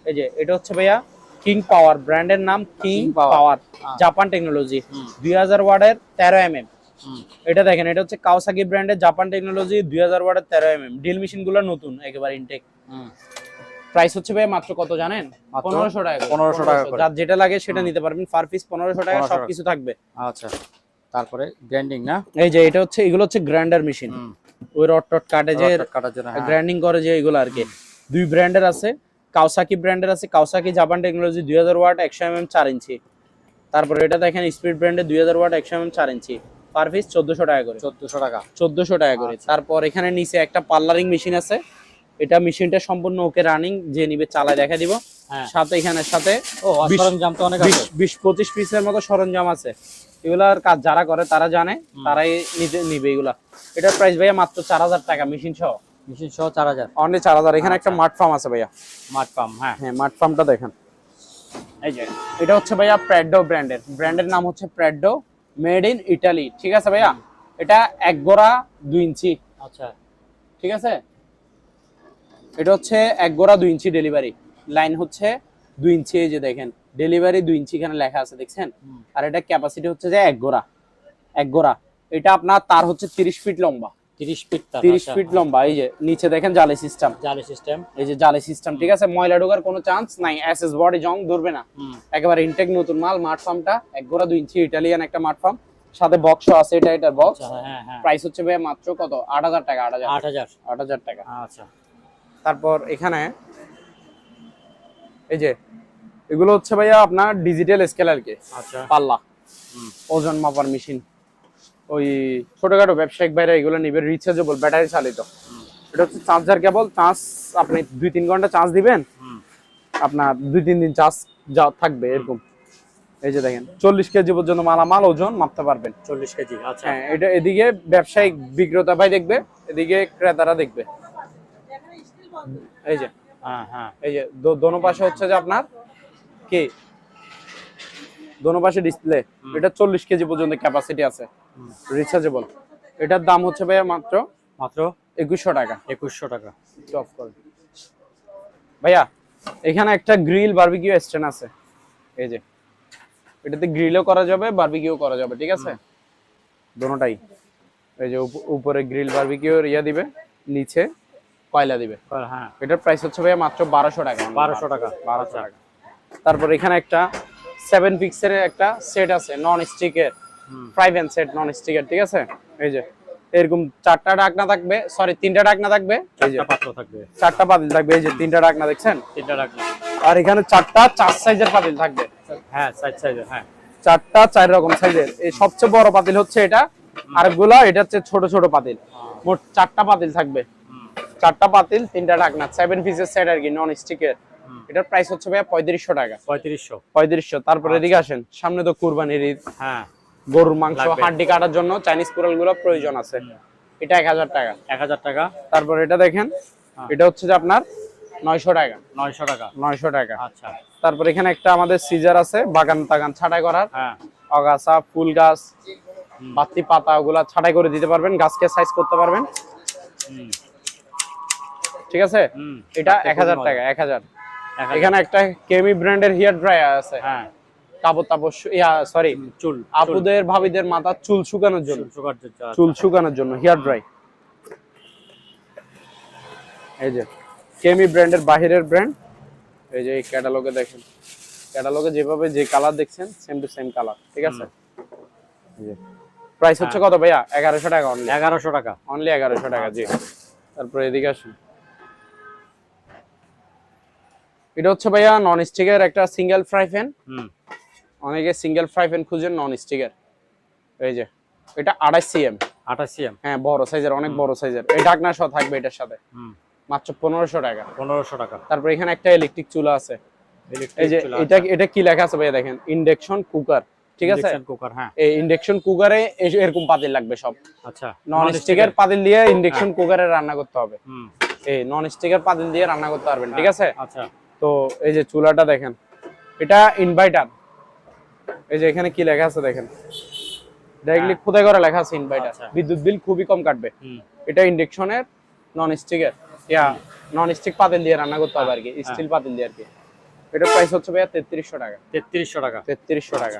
এই যে এটা হচ্ছে ভাইয়া কিং পাওয়ার, ব্র্যান্ডের নাম কিং পাওয়ার, জাপান টেকনোলজি, 2000 ওয়াটের 13 mm। এটা দেখেন, এটা হচ্ছে কাওয়াসাকি ব্র্যান্ডের জাপান টেকনোলজি, 2000 ওয়াটের 13 mm। ডিল মেশিন গুলো নতুন একেবারে ইনটেক। প্রাইস হচ্ছে ভাই মাত্র কত জানেন? 1500 টাকা। 1500 টাকা করে। যার যেটা লাগে সেটা নিতে পারবেন, পার পিস 1500 টাকা, সবকিছু থাকবে। আচ্ছা। তারপরে গ্রাইন্ডিং না, এই যে এটা হচ্ছে, এগুলো হচ্ছে গ্রাইন্ডার মেশিন, ওই রড কাটে যে কাটার জন্য গ্রাইন্ডিং করে যে, এগুলো আর কি। দুই ব্র্যান্ডের আছে, কাওয়াসাকি ব্র্যান্ডের আছে, Kawasaki Japan technology 2000 watt 100 mm 4 inch. তারপর এটা দেখেন স্পিড ব্র্যান্ডের 2000 watt 100 mm 4 inch, per piece 1400 টাকা করে। 1400 টাকা করে। তারপর এখানে নিচে একটা পার্লারিং মেশিন আছে, এটা মেশিনটা সম্পূর্ণ ওকে রানিং, যে নিবে চালায় দেখা দিব। সাথে এখানে সাথে সরঞ্জাম তো অনেক আছে, 20-25 পিসের মতো সরঞ্জাম আছে। এগুলার কাজ যারা করে তারা জানে, তারাই নিবে এগুলা। এটার প্রাইস ভাইয়া মাত্র 4000 টাকা, মেশিন সহ 4000, অনলি 4000। এখানে একটা মাড ফার্ম আছে ভাইয়া, মাড ফার্ম। হ্যাঁ, মাড ফার্মটা দেখেন। এই যে এটা হচ্ছে ভাইয়া প্র্যাডো ব্র্যান্ডের নাম হচ্ছে প্র্যাডো, মেড ইন ইটালি, ঠিক আছে ভাইয়া। এটা 1 গোড়া 2 ইঞ্চি। আচ্ছা, ঠিক আছে। এটা হচ্ছে 1 গোড়া 2 ইঞ্চি ডেলিভারি, লাইন হচ্ছে 2 ইঞ্চি। এই যে দেখেন ডেলিভারি 2 ইঞ্চি এখানে লেখা আছে, দেখছেন। আর এটা ক্যাপাসিটি হচ্ছে যে 1 গোড়া। এটা আপনার তার হচ্ছে 30 ফিট লম্বা, 30 ফিট লম্বা। এই যে নিচে দেখেন জালি সিস্টেম, এই যে জালি সিস্টেম, ঠিক আছে। ময়লা ঢোকার কোনো চান্স নাই, এসএস বডি জং ধরবে না, একেবারে ইনটেক নতুন মাল। মাড ফার্মটা 1 গোড়া 2 ইঞ্চি ইটালিয়ান একটা মাড ফার্ম, সাথে বক্স আছে, এটার বক্স। প্রাইস হচ্ছে ভাই মাত্র কত? 8000 টাকা। 8000 টাকা। আচ্ছা। তারপর এখানে এই যে এগুলো হচ্ছে ভাইয়া আপনার ডিজিটাল স্কেল আর কি, পাল্লা, ওজন মাপার মেশিন। ওই ছোটখাটো ব্যবসায়িক বাইরে এগুলো নিবে, রিচার্জেবল, ব্যাটারি চালিত। এটা হচ্ছে চার্জার কেবল, চার্জ আপনি 2-3 ঘন্টা চার্জ দিবেন, আপনার 2-3 দিন চার্জ থাকবে এরকম। এই যে দেখেন 40 কেজি পর্যন্ত মালামাল ওজন মাপতে পারবেন। 40 কেজি। আচ্ছা। হ্যাঁ, এটা এদিকে ব্যবসায়িক বিক্রেতা ভাই দেখবে, এদিকে ক্রেতারা দেখবে। এই যে এই যে দোনো পাশে হচ্ছে যে আপনার কি, দোনো পাশে ডিসপ্লে। এটা 40 কেজি পর্যন্ত ক্যাপাসিটি আছে, রিচার্জেবল। এটার দাম হচ্ছে ভাইয়া মাত্র 2100 টাকা। 2100 টাকা। অফ করে ভাইয়া। এখানে একটা গ্রিল বারবিকিউ স্ট্যান্ড আছে, এই যে এটাতে গ্রিলও করা যাবে, বারবিকিউ করা যাবে, ঠিক আছে, দোনোটাই। এই যে উপরে গ্রিল বারবিকিউ ইয়া দিবে, নিচে কয়লা দিবে। হ্যাঁ, এটার প্রাইস হচ্ছে ভাইয়া মাত্র 1200 টাকা। 1200 টাকা। তারপর এখানে একটা 7 পিক্সেলের একটা সেট আছে, নন স্টিকের, ফ্রাই প্যান সেট, নন স্টিকের, ঠিক আছে। এই যে এরকম 4টা ঢাকনা থাকবে, সরি 3টা ঢাকনা থাকবে, এই যে 4টা পাতিল থাকবে। এই যে 3টা ঢাকনা দেখছেন, 3টা ঢাকনা। আর এখানে 4টা 4 সাইজের পাতিল থাকবে। হ্যাঁ, সাইজের। হ্যাঁ, 4টা 4 রকম সাইজের। এই সবচেয়ে বড় পাতিল হচ্ছে এটা, আরেকগুলো এটা হচ্ছে ছোট ছোট পাতিল। মোট 4টা পাতিল থাকবে, 4টা পাতিল, 3টা ঢাকনা, 7 পিসের সেট আর কি, নন স্টিকের। এটার প্রাইস হচ্ছে ভাইয়া 3500 টাকা। 3500। তারপরে এদিকে আসেন, সামনে তো কুরবানির ঈদ, হ্যাঁ গরুর মাংস লাগবে। হাড্ডি কাটার জন্য চাইনিজ কুড়াল গুলো প্রয়োজন আছে, এটা 1000 টাকা। 1000 টাকা। তারপর এটা দেখেন, এটা হচ্ছে যে আপনার 900 টাকা। 900 টাকা। 900 টাকা। আচ্ছা। তারপর এখানে একটা আমাদের সিজার আছে বাগান টাগান ছাঁটাই করার, হ্যাঁ আগাছা ফুল গাছ বাতি পাতা ওগুলা ছাঁটাই করে দিতে পারবেন, গাছকে সাইজ করতে পারবেন, ঠিক আছে। এটা 1000 টাকা। 1000। এখানে একটা কেমি ব্র্যান্ডের হেয়ার ড্রায়ার আছে, হ্যাঁ কাপড় তাপড় সরি চুল আপুদের ভাবিদের মাথার চুল শুকানোর জন্য, সুগার আচ্ছা। চুল শুকানোর জন্য হেয়ার ড্রাই। এই যে কেমি ব্র্যান্ডের বাহিরের ব্র্যান্ড, এই যে এই ক্যাটালগে দেখেন, ক্যাটালগে যেভাবে যে কালার দেখছেন সেম টু সেম কালার, ঠিক আছে। এই যে প্রাইস হচ্ছে কত ভাইয়া? 1100 টাকা অনলি। 1100 টাকা। অনলি 1100 টাকা, জি। তারপর এদিকে আসুন, এটা হচ্ছে ভাইয়া নন স্টিকের একটা সিঙ্গেল ফ্রাই প্যান। অনেকে সিঙ্গেল ফ্রাই প্যান খুঁজেন নন স্টিকের, এই যে এটা 28 সিএম। 28 সিএম, হ্যাঁ বড় সাইজের, অনেক বড় সাইজের। এই ঢাকনা সহ থাকবে এটার সাথে, মাত্র 1500 টাকা। 1500 টাকা। তারপর এখানে একটা ইলেকট্রিক চুলা আছে, এই যে এটা কি লেখা আছে ভাইয়া দেখেন, ইন্ডাকশন কুকার, ঠিক আছে। ইন্ডাকশন কুকার, হ্যাঁ। এই ইন্ডাকশন কুকারে এরকম পাতিল লাগবে সব। আচ্ছা, নন স্টিকের পাতিল দিয়ে ইন্ডাকশন কুকারে রান্না করতে হবে। এই নন স্টিকের পাতিল দিয়ে রান্না করতে পারবেন, ঠিক আছে। আচ্ছা। তো এই যে চুলাটা দেখেন, এটা ইনভার্টার, এই যে এখানে কি লেখা আছে দেখেন, ডাইরেক্টলি খোদাই করে লেখা আছে ইনভার্টার, বিদ্যুৎ বিল খুবই কম কাটবে। এটা ইন্ডাকশনের নন স্টিকের, নন স্টিক পাতিল দিয়ে রান্না করতে হবে আর কি, স্টিল পাতিল দিয়ে আর কি। এটা প্রাইস হচ্ছে ভাইয়া 3300 টাকা। 3300 টাকা। 3300 টাকা।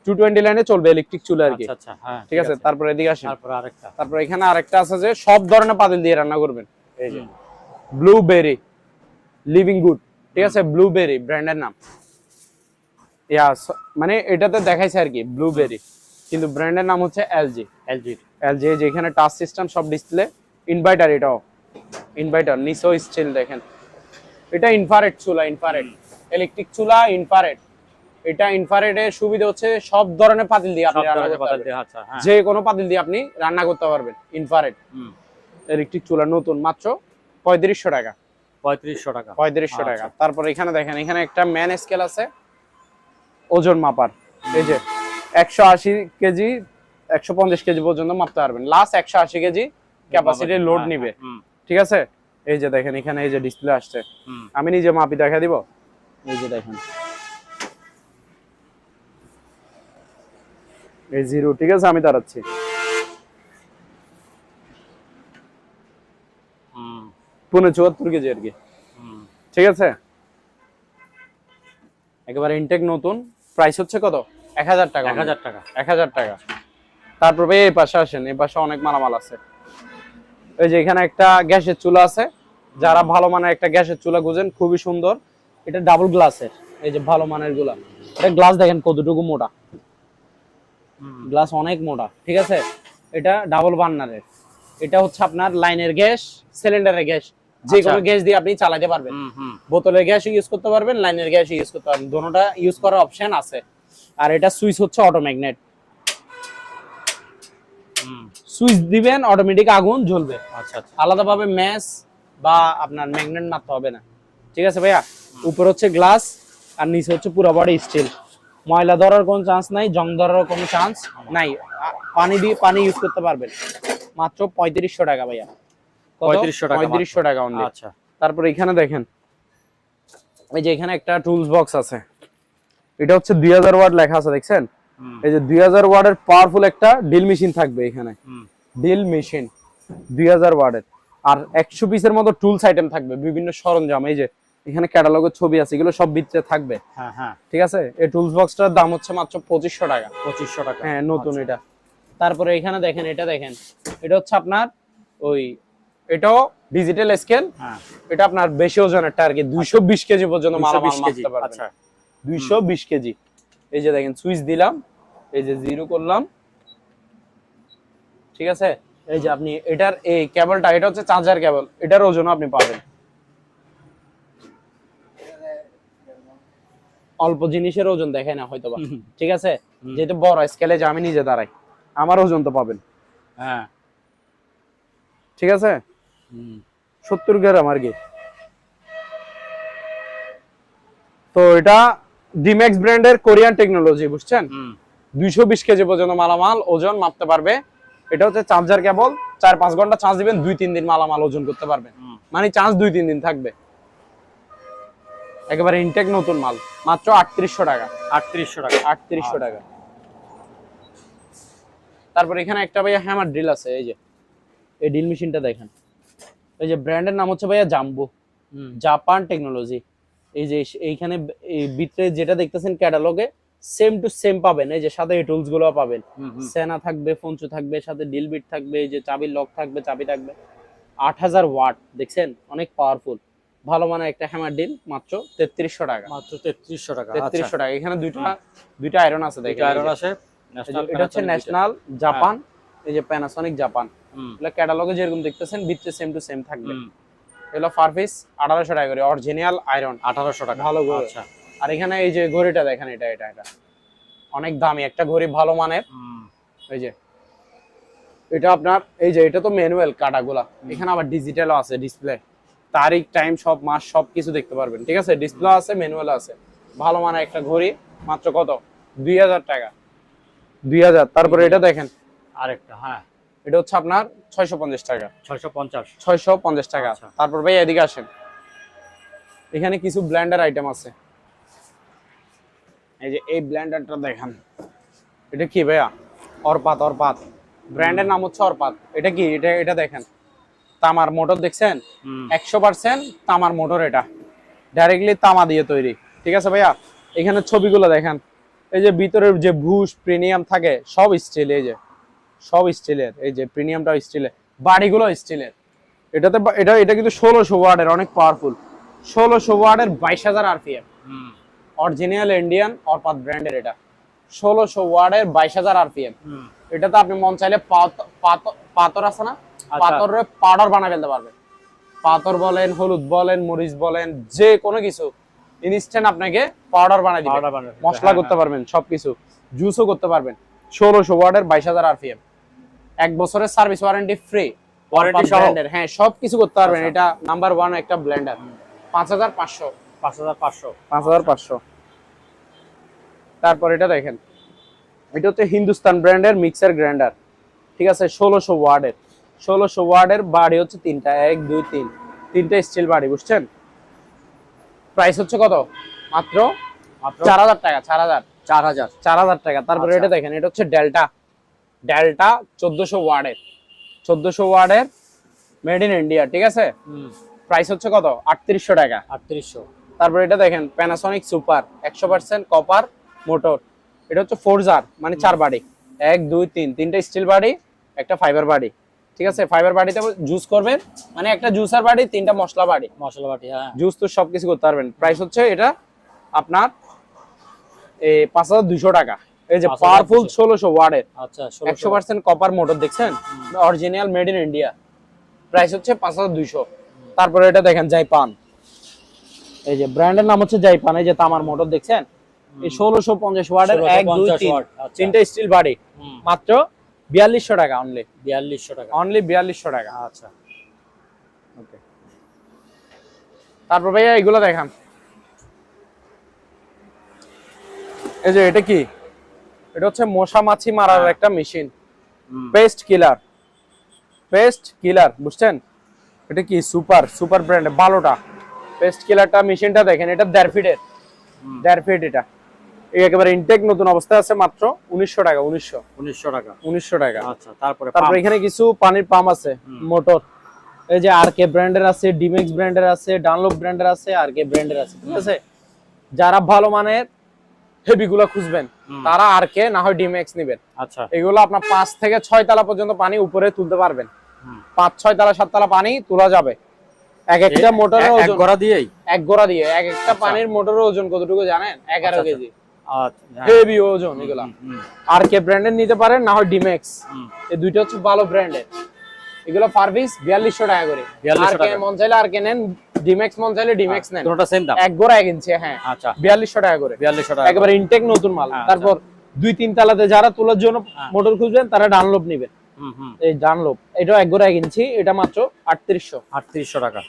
220 লাইনে চলবে ইলেকট্রিক চুলা আর কি। আচ্ছা, হ্যাঁ ঠিক আছে। তারপর এদিকে আসেন, তারপর এখানে আরেকটা আছে যে সব ধরনের পাতিল দিয়ে রান্না করবেন, এই যে ব্লুবেরি লিভিং গুড, ঠিক আছে, ব্লুবেরি ব্র্যান্ডের নাম। মানে এটাতে দেখাইছে আর কি ব্লুবেরি, কিন্তু ব্র্যান্ডের নাম হচ্ছে এলজি। এলজি যেখানে টাচ সিস্টেম, সব ডিসপ্লে, ইনভার্টার, এটাও ইনভার্টার, নিচেও স্টিল দেখেন। এটা ইনফ্রারেড চুলা, ইনফ্রারেড ইলেকট্রিক চুলা, ইনফ্রারেড। এটা ইনফ্রারেডের সুবিধা হচ্ছে সব ধরনের পাতিল দিয়ে আপনি রান্না করতে পারবেন, যে কোনো পাতিল দিয়ে আপনি রান্না করতে পারবেন। ইনফ্রারেড ইলেকট্রিক চুলা নতুন, মাত্র 3500 টাকা। 3500 টাকা। 3500 টাকা। তারপর এখানে দেখেন, এখানে একটা ম্যান স্কেল আছে ওজন মাপার, এই যে 180 কেজি 150 কেজি পর্যন্ত মাপতে পারবেন, লাস্ট 180 কেজি ক্যাপাসিটি লোড নিবে, ঠিক আছে। এই যে দেখেন এখানে এই যে ডিসপ্লে আসছে, আমি নিজে মাপি দেখা দিব, এই যে দেখেন এই 0, ঠিক আছে, আমি দাঁড়াচ্ছি। পুনে 74 কেজি আর কি, ঠিক আছে। একেবারে ইনটেক নতুন। প্রাইস হচ্ছে কত? 1000 টাকা। 1000 টাকা। 1000 টাকা। তারপর এই পাশে আসেন, এই পাশে অনেক মালামাল আছে। এই যে এখানে একটা গ্যাসের চুলা আছে, যারা ভালো মানের একটা গ্যাসের চুলা খুঁজেন, খুবই সুন্দর। এটা ডাবল গ্লাসের, এই যে ভালো মানের গুলা। এটা গ্লাস দেখেন কতটুকু মোটা, গ্লাস অনেক মোটা, ঠিক আছে। এটা ডাবল বার্নারের, এটা হচ্ছে আপনার লাইনের গ্যাস, সিলিন্ডারের গ্যাস, যে কোনো গ্যাস দিয়ে আপনি চালাতে পারবেন। বোতলের গ্যাস ইউজ করতে পারবেন, লাইনের গ্যাস ইউজ করতে পারবেন, দুটোটা ইউজ করার অপশন আছে। আর এটা সুইচ হচ্ছে অটোম্যাগনেট, সুইচ দিবেন অটোমেটিক আগুন জ্বলবে। আচ্ছা, আলাদাভাবে ম্যাচ বা আপনার ম্যাগনেট মারতে হবে না, ঠিক আছে ভাইয়া। উপর হচ্ছে গ্লাস আর নিচে হচ্ছে পুরো বডি স্টিল, ময়লা ধরার কোনো চান্স নাই, জং ধরার কোনো চান্স নাই। পানি ইউজ করতে পারবেন। মাত্র 3500 টাকা ভাইয়া। 3500 টাকা। 3500 টাকা অনলি। আচ্ছা। তারপর এখানে দেখেন, এই যে এখানে একটা টুলস বক্স আছে, এটা হচ্ছে 2000 ওয়াট লেখা আছে, দেখছেন? এই যে 2000 ওয়াটের পাওয়ারফুল একটা ড্রিল মেশিন থাকবে এখানে, ড্রিল মেশিন 2000 ওয়াটের। আর 100 পিসের মতো টুলস আইটেম থাকবে, বিভিন্ন সরঞ্জাম। এই যে এখানে ক্যাটালগের ছবি আছে, এগুলো সব ভিতরে থাকবে, ঠিক আছে। এই টুলস বক্সটার দাম হচ্ছে মাত্র 2500 টাকা। 2500 টাকা, হ্যাঁ নতুন এটা। তারপরে এখানে দেখেন, এটা দেখেন, এটা হচ্ছে আপনার ওই, এটাও ডিজিটাল স্কেল, এটা আপনার বেশি ওজনেরটা আর কি, 220 কেজি পর্যন্ত মালামাল মাপতে পারবেন। আচ্ছা, 220 কেজি। এই যে দেখেন সুইচ দিলাম, এই যে 0 করলাম, ঠিক আছে। এই যে আপনি এটার এই কেবলটা, এটা হচ্ছে চার্জার কেবল, এটার ওজন আপনি পাবেন। অল্প জিনিসের ওজন দেখে না হয়তো বা, ঠিক আছে। যেহেতু বড় স্কেলে যে আমি নিজে দাঁড়াই, আমার ওজন তো পাবেন, হ্যাঁ ঠিক আছে। 70 গ্রাম আর কি, তো এটা ডিম্যাক্স ব্র্যান্ডের কোরিয়ান টেকনোলজি, বুঝছেন? 220 কেজি পর্যন্ত মালামাল ওজন মাপতে পারবে। এটা হচ্ছে চার্জার কেবল, 4-5 ঘন্টা চার্জ দিবেন, 2-3 দিন মালামাল ওজন করতে পারবেন। মানে চার্জ 2-3 দিন থাকবে। একেবারে ইনটেক নতুন মাল, মাত্র 3800 টাকা। 3800 টাকা। 3800 টাকা। তারপর এখানে একটা ভাইয়া হ্যামার ড্রিল আছে, এই যে এই ড্রিল মেশিনটা দেখেন। এই যে ব্র্যান্ডের নাম হচ্ছে ভাইয়া জাম্বো, জাপান টেকনোলজি। এই যে এইখানে এই ভিতরে যেটা দেখতেছেন ক্যাটালগে সেম টু সেম পাবেন। এই যে সাথে এই টুলস গুলো পাবেন, সেনা থাকবে, ফোনচু থাকবে, সাথে ড্রিল বিট থাকবে, এই যে চাবির লক থাকবে, চাবি থাকবে। 8000 ওয়াট, দেখছেন অনেক পাওয়ারফুল। ভালো মানের একটা হ্যামার ড্রিল, মাত্র 3300 টাকা। মাত্র 3300 টাকা। 3300 টাকা। এখানে দুইটা আয়রন আছে, দেখেন আয়রন আছে। এটা হচ্ছে ন্যাশনাল জাপান, এই যে প্যানাসোনিক জাপান। এগুলো ক্যাটালগে যেরকম দেখতেছেন ভিতরে সেম টু সেম থাকবে। এগুলো পার পিস 1800 টাকা করে, অরিজিনাল আয়রন 1800 টাকা। ভালো ঘড়ি। আচ্ছা। আর এখানে এই যে ঘড়িটা দেখেন, এটা অনেক দামি একটা ঘড়ি, ভালো মানের। এই যে এটা আপনার, এই যে এটা তো ম্যানুয়াল কাটাগুলা, এখানে আবার ডিজিটালও আছে, ডিসপ্লে তারিখ টাইম সব মাস সব কিছু দেখতে পারবেন। ঠিক আছে, ডিসপ্লে আছে, ম্যানুয়াল আছে, ভালো মানের একটা ঘড়ি। মাত্র কত? 2000 টাকা। 2000। তারপরে এটা দেখেন আরেকটা, হ্যাঁ এটা হচ্ছে আপনার 650 টাকা। 650 টাকা। আচ্ছা। তারপর ভাই এদিকে আসেন, এখানে কিছু ব্লেন্ডার আইটেম আছে। এই যে এই ব্লেন্ডারটা দেখেন, এটা কি ভাইয়া? অরপাত ব্র্যান্ডের নাম হচ্ছে অরপাত। এটা কি? এটা দেখেন তামার মোটর, দেখছেন 100% তামার মোটর। এটা ডাইরেক্টলি তামা দিয়ে তৈরি। ঠিক আছে ভাইয়া, এখানে ছবিগুলো দেখেন। এই যে ভিতরের যে বুশ প্রিমিয়াম থাকে সব স্টিল, এই যে সব স্টিলের। এই যে প্রিমিয়ামটাও স্টিলের, বাড়িগুলো স্টিলের। এটাতে এটা কিন্তু 1600 ওয়াটের, অনেক পাওয়ারফুল। 1600 ওয়াটের 22000 আরপিএম, অরিজিনাল ইন্ডিয়ান অরপাত ব্র্যান্ডের। এটা 1600 ওয়াটের 22000 আরপিএম। এটাতে আপনি মন চাইলে পাথর আছে না, পাথরের পাউডার বানায় ফেলতে পারবেন। পাথর বলেন, হলুদ বলেন, মরিচ বলেন, যে কোনো কিছু ইনস্ট্যান্ট আপনাকে পাউডার বানায় দিবে। মশলা করতে পারবেন, সবকিছু জুসও করতে পারবেন। 1600 ওয়াটের 22000 আরপিএম, 1 বছরের সার্ভিস ওয়ারেন্টি ফ্রি, ওয়ারেন্টি সহ। হ্যাঁ সবকিছু করতে পারবেন। এটা নাম্বার 1 একটা ব্লেন্ডার। 5500। তারপর এটা দেখেন, এটা হচ্ছে হিন্দুস্তান ব্র্যান্ডের মিক্সার গ্রাইন্ডার। ঠিক আছে, 1600 ওয়াটের বাড়ি হচ্ছে তিনটা, 1 2 3 তিনটা স্টিল বাড়ি, বুঝছেন? প্রাইস হচ্ছে কত? মাত্র 4000 টাকা। 4000 টাকা। তারপরে এটা দেখেন, এটা হচ্ছে ডেল্টা 1400 ওয়াটের মেড ইন ইন্ডিয়া। ঠিক আছে, প্রাইস হচ্ছে কত? 3800 টাকা। 3800। তারপরে এটা দেখেন প্যানাসোনিক সুপার 100% কপার মোটর। এটা হচ্ছে 4 জার, মানে 4 বাড়ি, 1 2 3 তিনটা স্টিল বাড়ি, একটা ফাইবার বাড়ি। ঠিক আছে, ফাইবার বাড়িতে জুস করবেন, মানে একটা জুসার বাড়ি, তিনটা মশলা বাড়ি, হ্যাঁ জুস তো সবকিছু করতে পারবেন। প্রাইস হচ্ছে এটা আপনার 5200 টাকা। এই যে পাওয়ারফুল 1600 ওয়াটের, আচ্ছা 100% কপার মোটর, দেখছেন original made in India. Price হচ্ছে 5200। তারপরে এটা দেখেন জাইপান, এই যে ব্র্যান্ডের নাম হচ্ছে জাইপান। এই যে তামার মোটর দেখছেন, এই 1650 ওয়াটের 1 2 3 তিনটা স্টিল বাড়ি, মাত্র 4200 টাকা। অনলি 4200 টাকা। আচ্ছা ওকে। তারপর ভাইয়া এগুলো দেখান। এই যে এটা কি? এটা হচ্ছে মশা মাছি মারার একটা মেশিন, পেস্ট কিলার, বুঝছেন? এটা কি? সুপার ব্র্যান্ড, ভালোটা পেস্ট কিলারটা। মেশিনটা দেখেন, এটা 1.5 ফিটের, 1.5 ফিট। এটা একেবারে ইনটেক নতুন অবস্থায় আছে, মাত্র 1900 টাকা। 1900 টাকা। আচ্ছা। তারপরে এখানে কিছু পানির পাম্প আছে, মোটর। এই যে আরকে ব্র্যান্ডের আছে, ডিমেক্স ব্র্যান্ডের আছে, ডানলপ ব্র্যান্ডের আছে, আরকে ব্র্যান্ডের আছে। ঠিক আছে, যারা ভালো মানের হেভি গুলা খুঁজবেন তারা আরকে না হয় ডিমেক্স নেবেন। আচ্ছা, এগুলো আপনার 5 থেকে 6 তলা পর্যন্ত পানি উপরে তুলতে পারবেন। 5 6 তলা 7 তলা পানি তোলা যাবে। এক একটা মোটরের ওজন এক গোড়া দিয়ে এক একটা পানির মোটরের ওজন কতটুকু জানেন? 11 কেজি। হেভি ওজন এগুলা। আরকে ব্র্যান্ডের নিতে পারেন, না হয় ডিমেক্স। এই দুইটা হচ্ছে ভালো ব্র্যান্ডের। এগুলো পার পিস 4200 টাকা করে। আরকে মন চাইলে আরকে নেন, ডিমেক্স মন চাইলে ডিমেক্স নেন, দুটোটা সেম দাম। এক গোড়া 1 ইঞ্চি। হ্যাঁ, আচ্ছা 4200 টাকা করে। 4200 টাকা একেবারে ইনটেক নতুন মাল। তারপর 2 3 তলাতে যারা তোলার জন্য মোটর খুঁজবেন তারা ডানলপ নেবেন। এই ডানলপ, এটা এক গোড়া 1 ইঞ্চি, এটা মাত্র 3800 টাকা।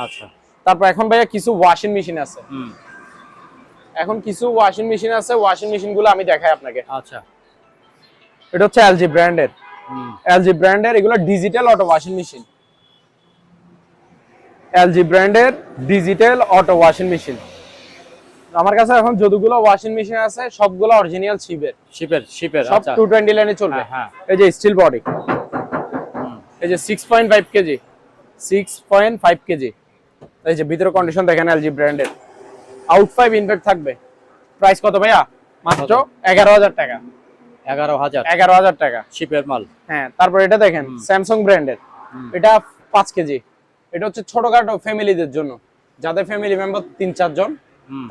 আচ্ছা। তারপর এখন ভাইয়া কিছু ওয়াশিং মেশিন আছে। এখন কিছু ওয়াশিং মেশিন আছে, ওয়াশিং মেশিন গুলো আমি দেখাই আপনাকে। আচ্ছা, এটা হচ্ছে এলজি ব্র্যান্ডের, এলজি ব্র্যান্ডের এগুলো digital auto washing machine, LG ব্র্যান্ডের ডিজিটাল অটো ওয়াশিং মেশিন। আমার কাছে এখন যতগুলো ওয়াশিং মেশিন আছে সবগুলো অরিজিনাল শিপের সব আচ্ছা 220 লাইনে চলবে। হ্যাঁ। এই যে স্টিল বডি, এই যে 6.5 কেজি, 6.5 কেজি। এই যে ভিতরে কন্ডিশন দেখেন এলজি ব্র্যান্ডের, আউট 5 ইনভেক্ট থাকবে। প্রাইস কত ভাইয়া? মাত্র 11,000 টাকা। 11,000 টাকা শিপের মাল। হ্যাঁ, তারপর এটা দেখেন স্যামসাং ব্র্যান্ডের, এটা 5 কেজি। এটা হচ্ছে ছোটখাটো ফ্যামিলিদের জন্য, যাদের ফ্যামিলি মেম্বার 3-4 জন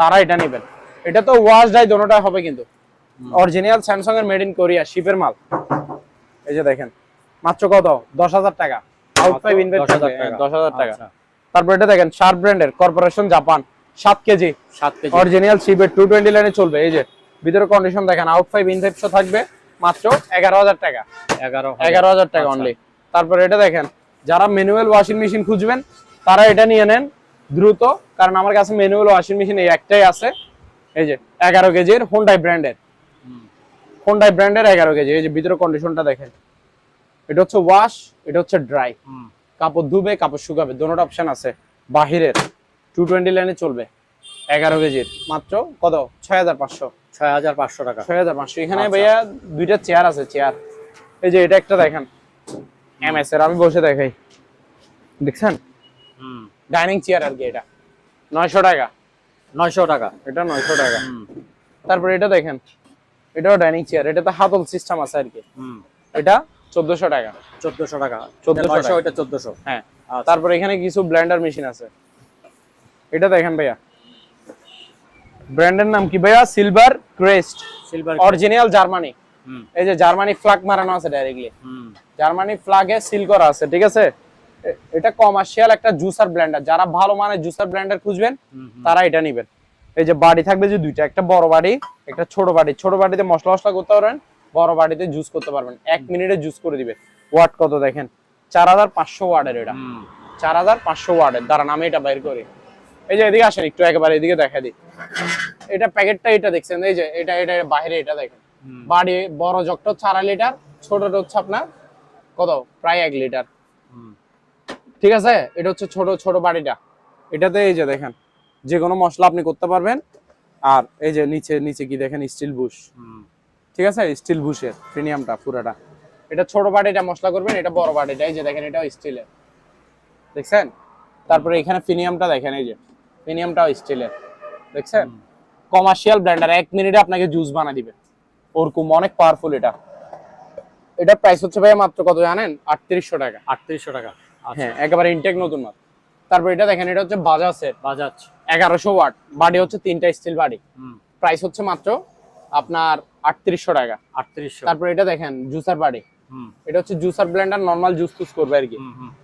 তারা এটা নেবেন। এটা তো ওয়াশ ডাই দোনোটা হবে, কিন্তু অরিজিনাল স্যামসাং এর মেড ইন কোরিয়া শিপের মাল। এই যে দেখেন মাত্র কত? 10,000 টাকা। আউট 5 ইনভেস্ট 10,000 টাকা। তারপর এটা দেখেন শার্প ব্র্যান্ডের, কর্পোরেশন জাপান, 7 কেজি অরিজিনাল শিপের 220 লাইনে চলবে। এই যে ভিতরে কন্ডিশন দেখেন, আউট 5 ইনভেস্ট থাকবে মাত্র 11,000 টাকা। 11,000 টাকা অনলি। তারপর এটা দেখেন, যারা ম্যানুয়াল ওয়াশিং মেশিন খুঁজবেন তারা এটা নিয়ে নেন দ্রুত, কারণ আমার কাছে ম্যানুয়াল ওয়াশিং মেশিন এই একটাই আছে। এই যে 11 কেজির হোন্ডাই ব্র্যান্ডের, 11 কেজি। এই যে ভিতরে কন্ডিশনটা দেখেন, এটা হচ্ছে ওয়াশ, এটা হচ্ছে ড্রাই। কাপড় ধুবে, কাপড় শুকাবে, দোনোটা অপশন আছে। বাহিরের 220 লাইনে চলবে, 11 কেজির মাত্র কত? 6,500 টাকা। 6,500। এখানে ভাইয়া দুইটা চেয়ার আছে, চেয়ার। এই যে এটা একটা দেখেন এমএস এর, আমি বসে দেখাই, দেখছেন? ডাইনিং চেয়ার আর কি। এটা 900 টাকা। 900 টাকা, এটা 900 টাকা। তারপর এটা দেখেন, এটাও ডাইনিং চেয়ার, এটাতে হাতল সিস্টেম আছে আর কি। এটা 1400 টাকা। 1400 টাকা। 1400, এটা 1400। হ্যাঁ। তারপর এখানে কিছু ব্লেন্ডার মেশিন আছে। এটা দেখেন ভাইয়া, ব্র্যান্ডের নাম কি ভাইয়া? Silver crest, original Germany. এই যে জার্মানি ফ্ল্যাগ মারানো আছে ডাইরেক্টলি, জার্মানি ফ্ল্যাগে সিল করা আছে, ঠিক আছে? এটা কমার্শিয়াল একটা জুসার ব্লেন্ডার, যারা ভালো মানের জুসার ব্লেন্ডার খুঁজবেন তারা এটা নেবেন। এই যে বাড়ি থাকবে যে দুইটা, একটা বড় বাড়ি, একটা ছোট বাড়ি। ছোট বাড়িতে মশলা করতে পারবেন, বড় বাড়িতে জুস করতে পারবেন, 1 মিনিটে জুস করে দিবে। ওয়াট কত দেখেন, 4,500 ওয়াটের। এটা 4,500 ওয়াটের। দাঁড়ান আমি এটা বাইর করি। এই যে এদিকে আসেন একটু, একেবারে এদিকে দেখা দিই। এটা প্যাকেটটা, এটা দেখছেন? এই যে এটা বাইরে, এটা দেখেন। বাড়ি বড় জগটা 4 লিটার, ছোটটা হচ্ছে আপনার কত? প্রায় 1 লিটার। ঠিক আছে, এটা হচ্ছে ছোট বাড়িটা। এটাতে এই যে দেখেন যে কোনো মশলা আপনি করতে পারবেন। আর এই যে নিচে কি দেখেন, স্টিল বুশ, ঠিক আছে? স্টিল বুশের প্রিমিয়ামটা পুরাটা। এটা ছোট বাড়িটা মশলা করবেন, এটা বড় বাড়িটা। এই যে দেখেন, এটাও স্টিলের, দেখছেন? তারপরে এখানে প্রিমিয়ামটা দেখেন, এই যে প্রিমিয়ামটাও স্টিলের, দেখছেন? কমার্শিয়াল ব্লেন্ডার, 1 মিনিটে আপনাকে জুস বানিয়ে দিবে, ওরকম অনেক পাওয়ারফুল এটা। এটা প্রাইস হচ্ছে ভাই মাত্র কত জানেন? 3800 টাকা। 3800 টাকা। হ্যাঁ, একেবারে ইনটেক নতুন মাল। তারপর এটা দেখেন, এটা হচ্ছে বাজাজের, 1100 ওয়াট বাড়ি, হচ্ছে 3টা স্টিল বাড়ি। প্রাইস হচ্ছে মাত্র আপনার 3800 টাকা। 3800। তারপর এটা দেখেন জুসার বাড়ি, এটা হচ্ছে জুসার ব্লেন্ডার, নরমাল জুস করবে আর কি।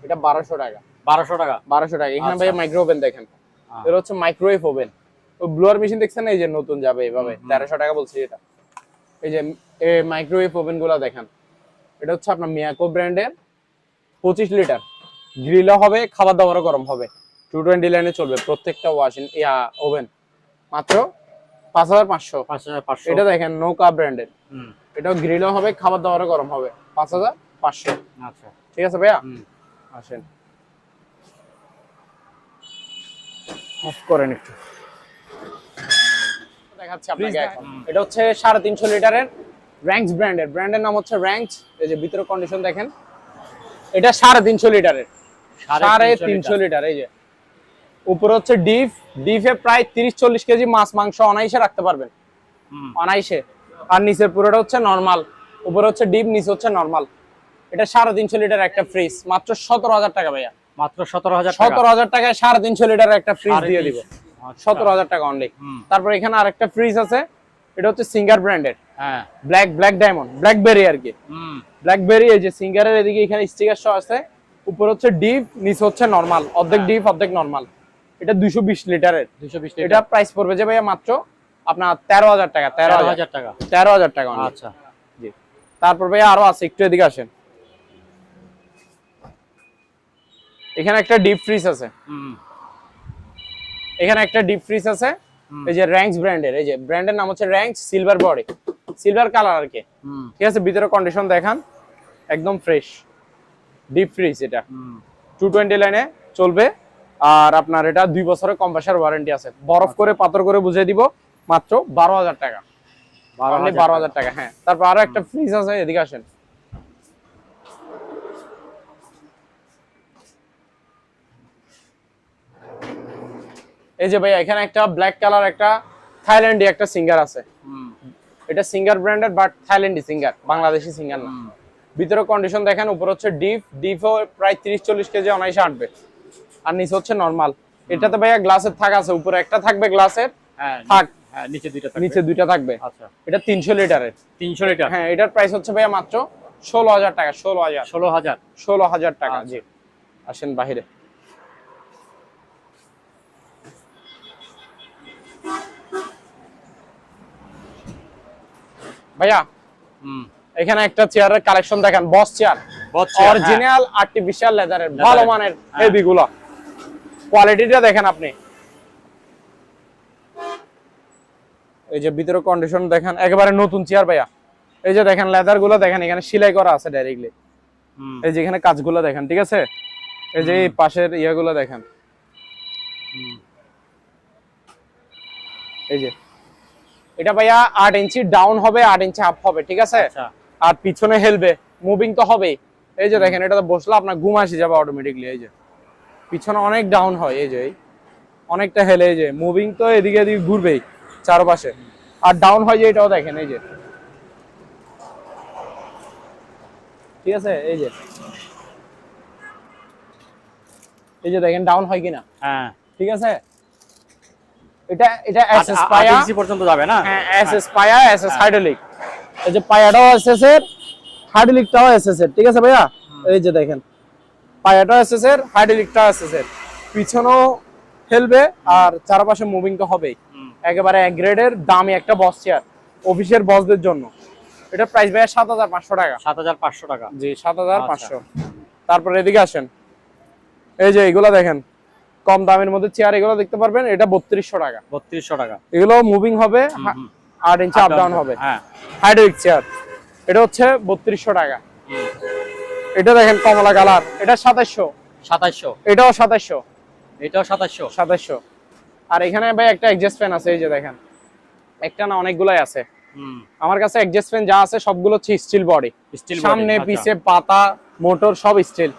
এটা 1200 টাকা। 1200 টাকা। 1200 টাকা। এখানে ভাই মাইক্রো ওভেন দেখেন, এটা হচ্ছে মাইক্রোওয়েভ ওভেন। ওই ব্লোয়ার মেশিন দেখছেন, এই যে নতুন যাবে এইভাবে, 1300 টাকা বলছি এটা। এই যে মাইক্রোওয়েভ ওভেন গুলো দেখেন, এটা হচ্ছে আপনার মিয়াকো ব্র্যান্ডের, 25 লিটার। গ্রিলও হবে, খাবার দাবারও গরম হবে, 220 লাইনে চলবে প্রত্যেকটা ওয়াশিং ওভেন। মাত্র 5500। এটা দেখেন নৌকা ব্র্যান্ডের, এটাও গ্রিলও হবে, খাবার দাবারও গরম হবে, 5500। আচ্ছা, ঠিক আছে ভাইয়া, আসেন অফ করেন একটু, দেখাচ্ছি আপনাকে এখন। এটা হচ্ছে 350 লিটারের র্যাঙ্কস ব্র্যান্ডের, ব্র্যান্ডের নাম হচ্ছে র্যাঙ্কস। এই যে ভিতরে কন্ডিশন দেখেন, এটা 350 লিটারের, 350 লিটার। এই যে উপরে হচ্ছে ডিফে প্রায় 30-40 কেজি মাছ মাংস অনায়াসে রাখতে পারবেন, অনায়াসে। আর নিচের পুরোটা হচ্ছে নরমাল, উপরে হচ্ছে ডিপ, নিচে হচ্ছে নরমাল। এটা 350 লিটার একটা ফ্রিজ, মাত্র 17,000 টাকা ভাইয়া। মাত্র 17,000 টাকায় 350 লিটার একটা ফ্রিজ দিয়ে দিব, 17,000 টাকা অনলি। তারপর এখানে আরেকটা ফ্রিজ আছে, এটা হচ্ছে সিঙ্গার ব্র্যান্ডের, হ্যাঁ, ব্ল্যাক ডায়মন্ড, ব্ল্যাকবেরি আর কি, ব্ল্যাকবেরি। এই যে সিঙ্গারের এদিকে এখানে স্টিকার সহ আছে, উপর হচ্ছে ডিপ, নিচে হচ্ছে নরমাল, অর্ধেক ডিপ অর্ধেক নরমাল। এটা 220 লিটারের, 220 লিটার। এটা প্রাইস পড়বে যে ভাইয়া মাত্র আপনার 13,000 টাকা। 13,000 টাকা। 13,000 টাকা। আচ্ছা জি। তারপর ভাইয়া আরো আছে, একটু এদিকে আসেন। এখানে একটা ডিপ ফ্রিজ আছে, এখানে একটা ডিপ ফ্রিজ আছে, এই যে র্যাঙ্কস ব্র্যান্ডের, এই যে ব্র্যান্ডের নাম হচ্ছে Ranks, silver body, silver colour আর কি। ঠিক আছে, ভিতরে কন্ডিশন দেখান একদম ফ্রেশ, ডিপ ফ্রিজ। এটা 220 লাইনে চলবে। আর আপনার এটা 2 বছরের কম্প্রেসার ওয়ারেন্টি আছে। বরফ করে পাথর করে বুঝিয়ে দিব মাত্র 12,000 টাকা। 12,000 টাকা। হ্যাঁ, তারপর আরো একটা ফ্রিজ আছে, এদিকে আসেন। এই যে ভাই এখানে একটা ব্ল্যাক কালার একটা থাইল্যান্ডি একটা সিঙ্গার আছে। এটা সিঙ্গার ব্র্যান্ডের, বাট থাইল্যান্ডি সিঙ্গার, বাংলাদেশি সিঙ্গার না। ভিতরে কন্ডিশন দেখেন, উপর হচ্ছে ডিপও প্রায় 30-40 কেজি অনায়াসে আনবে, আর নিচে হচ্ছে নরমাল। এটাতে ভাইয়া গ্লাসের থাক আছে, উপরে একটা থাকবে গ্লাসের থাক, নিচে দুইটা থাকবে। আচ্ছা, এটা 300 লিটারের। 300 লিটার। হ্যাঁ, এটার প্রাইস হচ্ছে ভাইয়া মাত্র 16,000 টাকা। 16,000 টাকা। জি, আসেন বাহিরে। ভাইয়া এখানে একটা চেয়ারের কালেকশন দেখেন, বস চেয়ার, অরিজিনাল আর্টিফিশিয়াল লেদারের, ভালো মানের হেভি গুলো। কোয়ালিটিটা দেখেন আপনি। এই যে ভিতরে কন্ডিশন দেখেন, একেবারে নতুন চেয়ার ভাইয়া। এই যে দেখেন লেদার গুলো দেখেন, এখানে সেলাই করা আছে ডাইরেক্টলি। এই যে এখানে কাজগুলো দেখেন, ঠিক আছে। এই যে এই পাশের ইয়াগুলো দেখেন, এই যে এটা ভাইয়া 8 ইঞ্চি ডাউন হবে, 8 ইঞ্চি আপ হবে, ঠিক আছে। আর পিছনে হেলবে, মুভিং তো হবে। এই যে দেখেন, এটাতে বসলে আপনার ঘুম আসে যাবে অটোমেটিকলি। এই যে পিছনে অনেক ডাউন হয়, এই যে অনেকটা হেলে, এই যে মুভিং তো এদিকে এদিকে ঘুরবেই চারপাশে। আর ডাউন হয় যে এটাও দেখেন, এই যে ঠিক আছে। এই যে দেখেন ডাউন হয় কিনা। হ্যাঁ, ঠিক আছে। এটা এসএস পায়া পর্যন্ত যাবে না। হ্যাঁ, এসএস পায়া, এসএস হাইড্রোলিক। এই যে পায়াটাও এসএস এর, হাইড্রোলিকটাও এসএস এর, ঠিক আছে ভাইয়া। এই যে দেখেন পায়াটাও এসএস এর, হাইড্রোলিকটাও এসএস এর। পিছনেও হেলবে আর চারপাশে মুভিং তো হবেই। একেবারে এক গ্রেডের দামি একটা বস চেয়ার, অফিসের বসদের জন্য। এটা প্রাইস ভাইয়া 7,500 টাকা। 7,500 টাকা। জি, 7,500। তারপর এদিকে আসেন, এই যে এগুলো দেখেন কম দামের মধ্যে চেয়ার, এগুলো দেখতে পারবেন। এটা 3200 টাকা। 3200 টাকা। এগুলো মুভিং হবে, 8 ইঞ্চি আপ ডাউন হবে। হ্যাঁ, হাইড্রোলিক চেয়ার। এটা হচ্ছে 3200 টাকা। এটা দেখেন কমলা কালার, এটা 2700। এটাও 2700। এটাও 2700। আর এখানে ভাই একটা এক্সজস্ট ফ্যান আছে, এই যে দেখেন, একটা না অনেকগুলাই আছে আমার কাছে। এক্সজস্ট ফ্যান যা আছে সবগুলো হচ্ছে স্টিল বডি, সামনে পিছে পাতা মোটর সব স্টিল।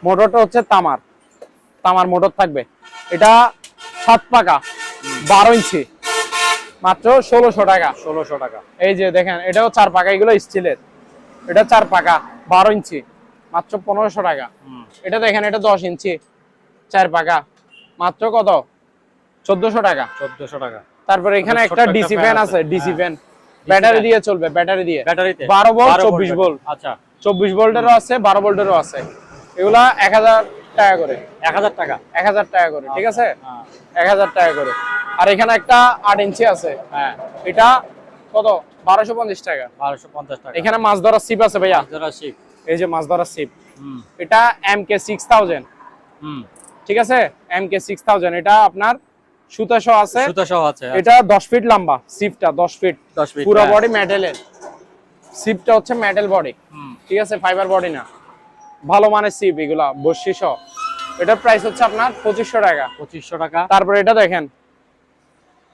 মোটরটা হচ্ছে তামার মোটর থাকবে। এটা 7 পাকা, 12 ইঞ্চি, মাত্র 1600 টাকা। 1600 টাকা। এই যে দেখেন, এটাও 4 পাকা, এগুলো স্টিলের। এটা 4 পাকা, 12 ইঞ্চি, মাত্র 1500 টাকা। এটা দেখেন, এটা 10 ইঞ্চি, 4 পাকা, মাত্র কত? 1400 টাকা। 1400 টাকা। তারপরে এখানে একটা ডিসি ফ্যান আছে, ডিসি ফ্যান, ব্যাটারি দিয়ে চলবে, ব্যাটারিতে 12 ভোল্ট 24 ভোল্ট। আচ্ছা, 24 ভোল্টেরও আছে, 12 ভোল্টেরও আছে। এগুলা 1000 টাকা করে। 1000 টাকা। 1000 টাকা করে, ঠিক আছে। 1000 টাকা করে। আর এখানে একটা 8 ইঞ্চি আছে। হ্যাঁ, এটা কত? 1250 টাকা। 1250 টাকা। এখানে মাছ ধরার সিপ আছে ভাইয়া, মাছ ধরার সিপ। এই যে মাছ ধরার সিপ, এটা MK 6000। ঠিক আছে, MK 6000। এটা আপনার সুতা সহ আছে। এটা 10 ফিট লম্বা, সিপটা 10 ফিট, পুরো বডি মেটালের। সিপটা হচ্ছে মেটাল বডি, ঠিক আছে, ফাইবার বডি না। ভালো মানের সিপ এগুলা, বসি সহ। এটার প্রাইস হচ্ছে আপনার 2500 টাকা। 2500 টাকা। তারপর এটা দেখেন,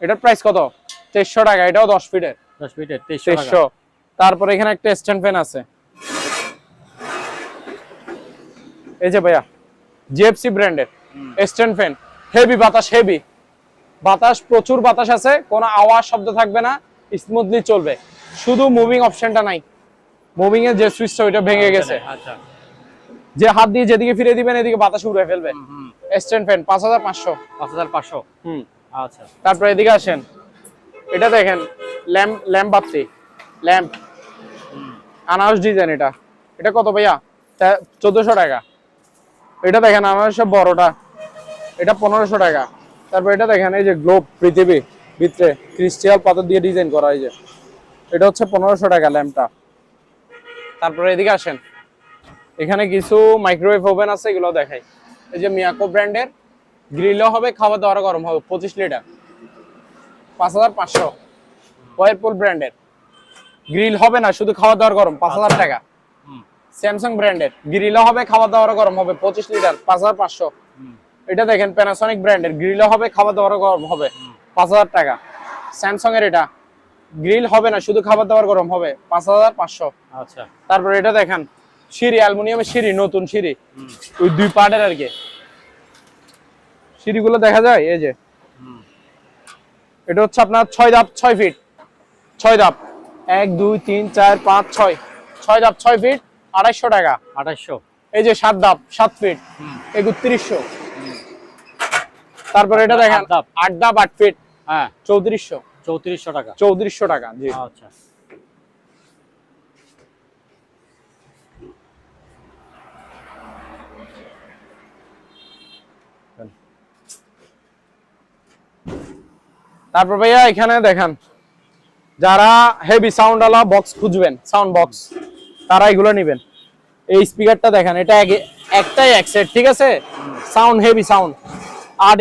এটার প্রাইস কত? 2300 টাকা। এটাও 10 ফিটের। 10 ফিটের 2300। তারপর এখানে একটা স্ট্যান্ড ফ্যান আছে, এই যে ভাইয়া, জিএফসি ব্র্যান্ডের স্ট্যান্ড ফ্যান। হেভি বাতাস, হেভি বাতাস, প্রচুর বাতাস আছে, কোনো আওয়াজ শব্দ থাকবে না, স্মুথলি চলবে। শুধু মুভিং অপশনটা নাই, মুভিং এর যে সুইচটা ওইটা ভেঙে গেছে। আচ্ছা, যে হাত দিয়ে যেদিকে ফিরে দিবেন এদিকে বাতাস উড়ে ফেলবে। Stand fan 5500। 5500। আচ্ছা, তারপর এদিকে আসেন, এটা দেখেন ল্যাম্প বাতি, ল্যাম্প আনারস ডিজাইন। এটা কত ভাইয়া? 1400 টাকা। এটা দেখেন আনারস বড়টা, এটা 1500 টাকা। তারপর এটা দেখেন, এই যে গ্লোব পৃথিবী, ভিতরে ক্রিস্টাল পাথর দিয়ে ডিজাইন করা, এই যে এটা হচ্ছে 1500 টাকা ল্যাম্পটা। তারপরে এদিকে আসেন, এখানে কিছু মাইক্রোওয়েভ ওভেন আছে, এগুলো দেখাই। এই যে মিয়াকো ব্র্যান্ডের গ্রিলও হবে, খাবার দাবার গরম হবে, 25 লিটার। 5500 ওয়ারপুল ব্র্যান্ডের গ্রিল হবে না, শুধু খাওয়া দাওয়ার গরম 5000 টাকা। স্যামসাং ব্র্যান্ডের গ্রিলও হবে, খাওয়া দাওয়ার গরম হবে 25 লিটার 5500। এটা দেখেন প্যানাসোনিক ব্র্যান্ডের গ্রিলও হবে, খাওয়া দাওয়ার গরম হবে 5000 টাকা। স্যামসাং এর এটা গ্রিল হবে না, শুধু খাবার দাবার গরম হবে 5500। আচ্ছা, তারপর এটা দেখেন সিঁড়ি, অ্যালুমিনিয়ামের সিঁড়ি, নতুন সিঁড়ি, ওই 2 পার্টের আর কি সিঁড়িগুলো দেখা যায়। এই যে এটা হচ্ছে আপনার 6 ধাপ 6 ফিট, 6 ধাপ 1 2 3 4 5 6, 6 ধাপ 6 ফিট 2800 টাকা। 2800। এই যে 7 ধাপ 7 ফিট 3100। তারপর এটা দেখেন 8 ধাপ 8 ফিট, হ্যাঁ 3400। 3400 টাকা। 3400 টাকা, জি। আচ্ছা, তারপর ভাইয়া এখানে দেখেন যারা হেভি সাউন্ড ওয়ালা বক্স খুঁজবেন, সাউন্ড বক্স, তারা এগুলো নেবেন। এই স্পিকারটা দেখেন, এটা একটাই এক সেট, ঠিক আছে? Sound heavy sound, 8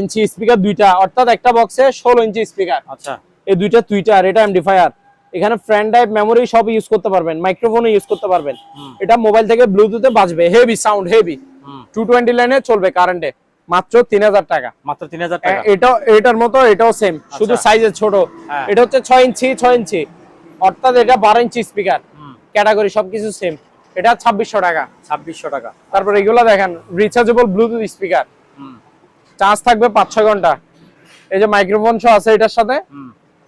inch speaker দুইটা, অর্থাৎ একটা বক্সে 16 ইঞ্চি স্পিকার। আচ্ছা, এই দুইটা টুইটার, এটা এমডিফায়ার। এখানে ফ্রেন্ড টাইপ মেমোরি সব ইউজ করতে পারবেন, মাইক্রোফোনও ইউজ করতে পারবেন। এটা মোবাইল থেকে ব্লুটুথে বাজবে, হেভি সাউন্ড, হেভি 220 লাইনে চলবে কারেন্টে, মাত্র 3000 টাকা। মাত্র 3000 টাকা। এটার মতো এটাও সেম, শুধু সাইজে ছোট। হ্যাঁ। এটা হচ্ছে 6 ইঞ্চি, অর্থাৎ এটা 12 ইঞ্চি স্পিকার, ক্যাটাগরি সবকিছু সেম। এটা 2600 টাকা। 2600 টাকা। তারপর এগুলো দেখেন রিচার্জেবল ব্লুটুথ স্পিকার, চার্জ থাকবে 5-6 ঘন্টা। এই যে মাইক্রোফোন সহ আছে এটার সাথে।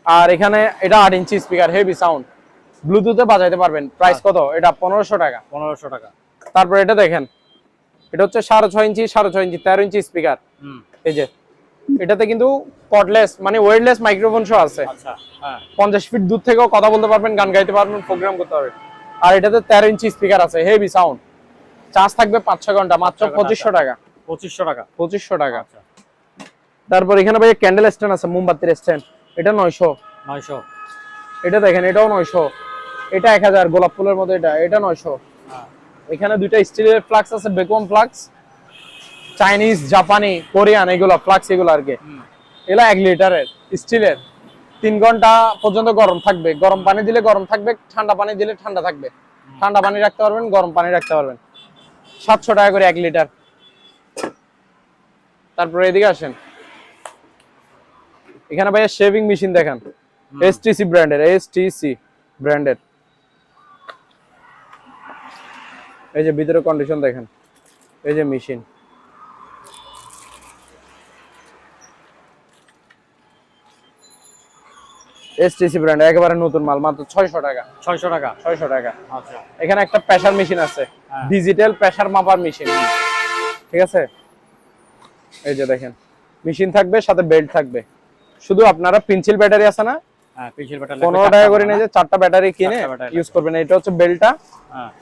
আর এখানে এটা 8 ইঞ্চি স্পিকার, হেভি সাউন্ড, ব্লুটুথে বাজাইতে পারবেন। প্রাইস কত? এটা 1500 টাকা। 1500 টাকা। তারপর এটা দেখেন, এটা হচ্ছে 6.5 ইঞ্চি 13 ইঞ্চি স্পিকার। এই যে এটাতে কিন্তু কর্ডলেস মানে ওয়্যারলেস মাইক্রোফোন সহ আছে। আচ্ছা, হ্যাঁ 50 ফিট দূর থেকেও কথা বলতে পারবেন, গান গাইতে পারবেন, প্রোগ্রাম করতে পারবেন। আর এটাতে 13 ইঞ্চি স্পিকার আছে, হেভি সাউন্ড, চার্জ থাকবে 5-6 ঘন্টা, মাত্র 2500 টাকা। 2500 টাকা। 2500 টাকা। আচ্ছা, তারপর এখানে ভাই ক্যান্ডেল স্ট্যান্ড আছে, মোমবাতির স্ট্যান্ড, এটা 900। 900। এটা দেখেন, এটাও 900। এটা 1000, গোলাপ ফুলের মতো, এটা 900। এখানে দুইটা স্টিলের ফ্লাক্স আছে, ভ্যাকুয়াম ফ্লাক্স, চাইনিজ, জাপানি, কোরিয়ান, এগুলো ফ্লাক্স, এগুলো আর কি। এগুলো 1 লিটারের স্টিলের, 3 ঘন্টা পর্যন্ত গরম থাকবে। গরম পানি দিলে গরম থাকবে, ঠান্ডা পানি দিলে ঠান্ডা থাকবে। ঠান্ডা পানি রাখতে পারবেন, গরম পানি রাখতে পারবেন। 700 টাকা করে 1 লিটার। তারপরে এদিকে আসেন, এখানে ভাইয়া শেভিং মেশিন দেখেন, এসটিসি ব্র্যান্ডের, এসটিসি ব্র্যান্ডের। এই যে ভিতরে কন্ডিশন দেখেন, এই যে মেশিন, এসটিসি ব্র্যান্ড, একেবারে নতুন মাল, মাত্র 600 টাকা। 600 টাকা। 600 টাকা। আচ্ছা, এখানে একটা প্রেসার মেশিন আছে, ডিজিটাল প্রেসার মাপার মেশিন, ঠিক আছে? এই যে দেখেন, মেশিন থাকবে, সাথে বেল্ট থাকবে। শুধু আপনারা পেন্সিল ব্যাটারি আছে না, হ্যাঁ পেন্সিল ব্যাটারি 15 টাকা করে নিয়ে যে 4টা ব্যাটারি কিনে ইউজ করবেন। এটা হচ্ছে বেল্টটা,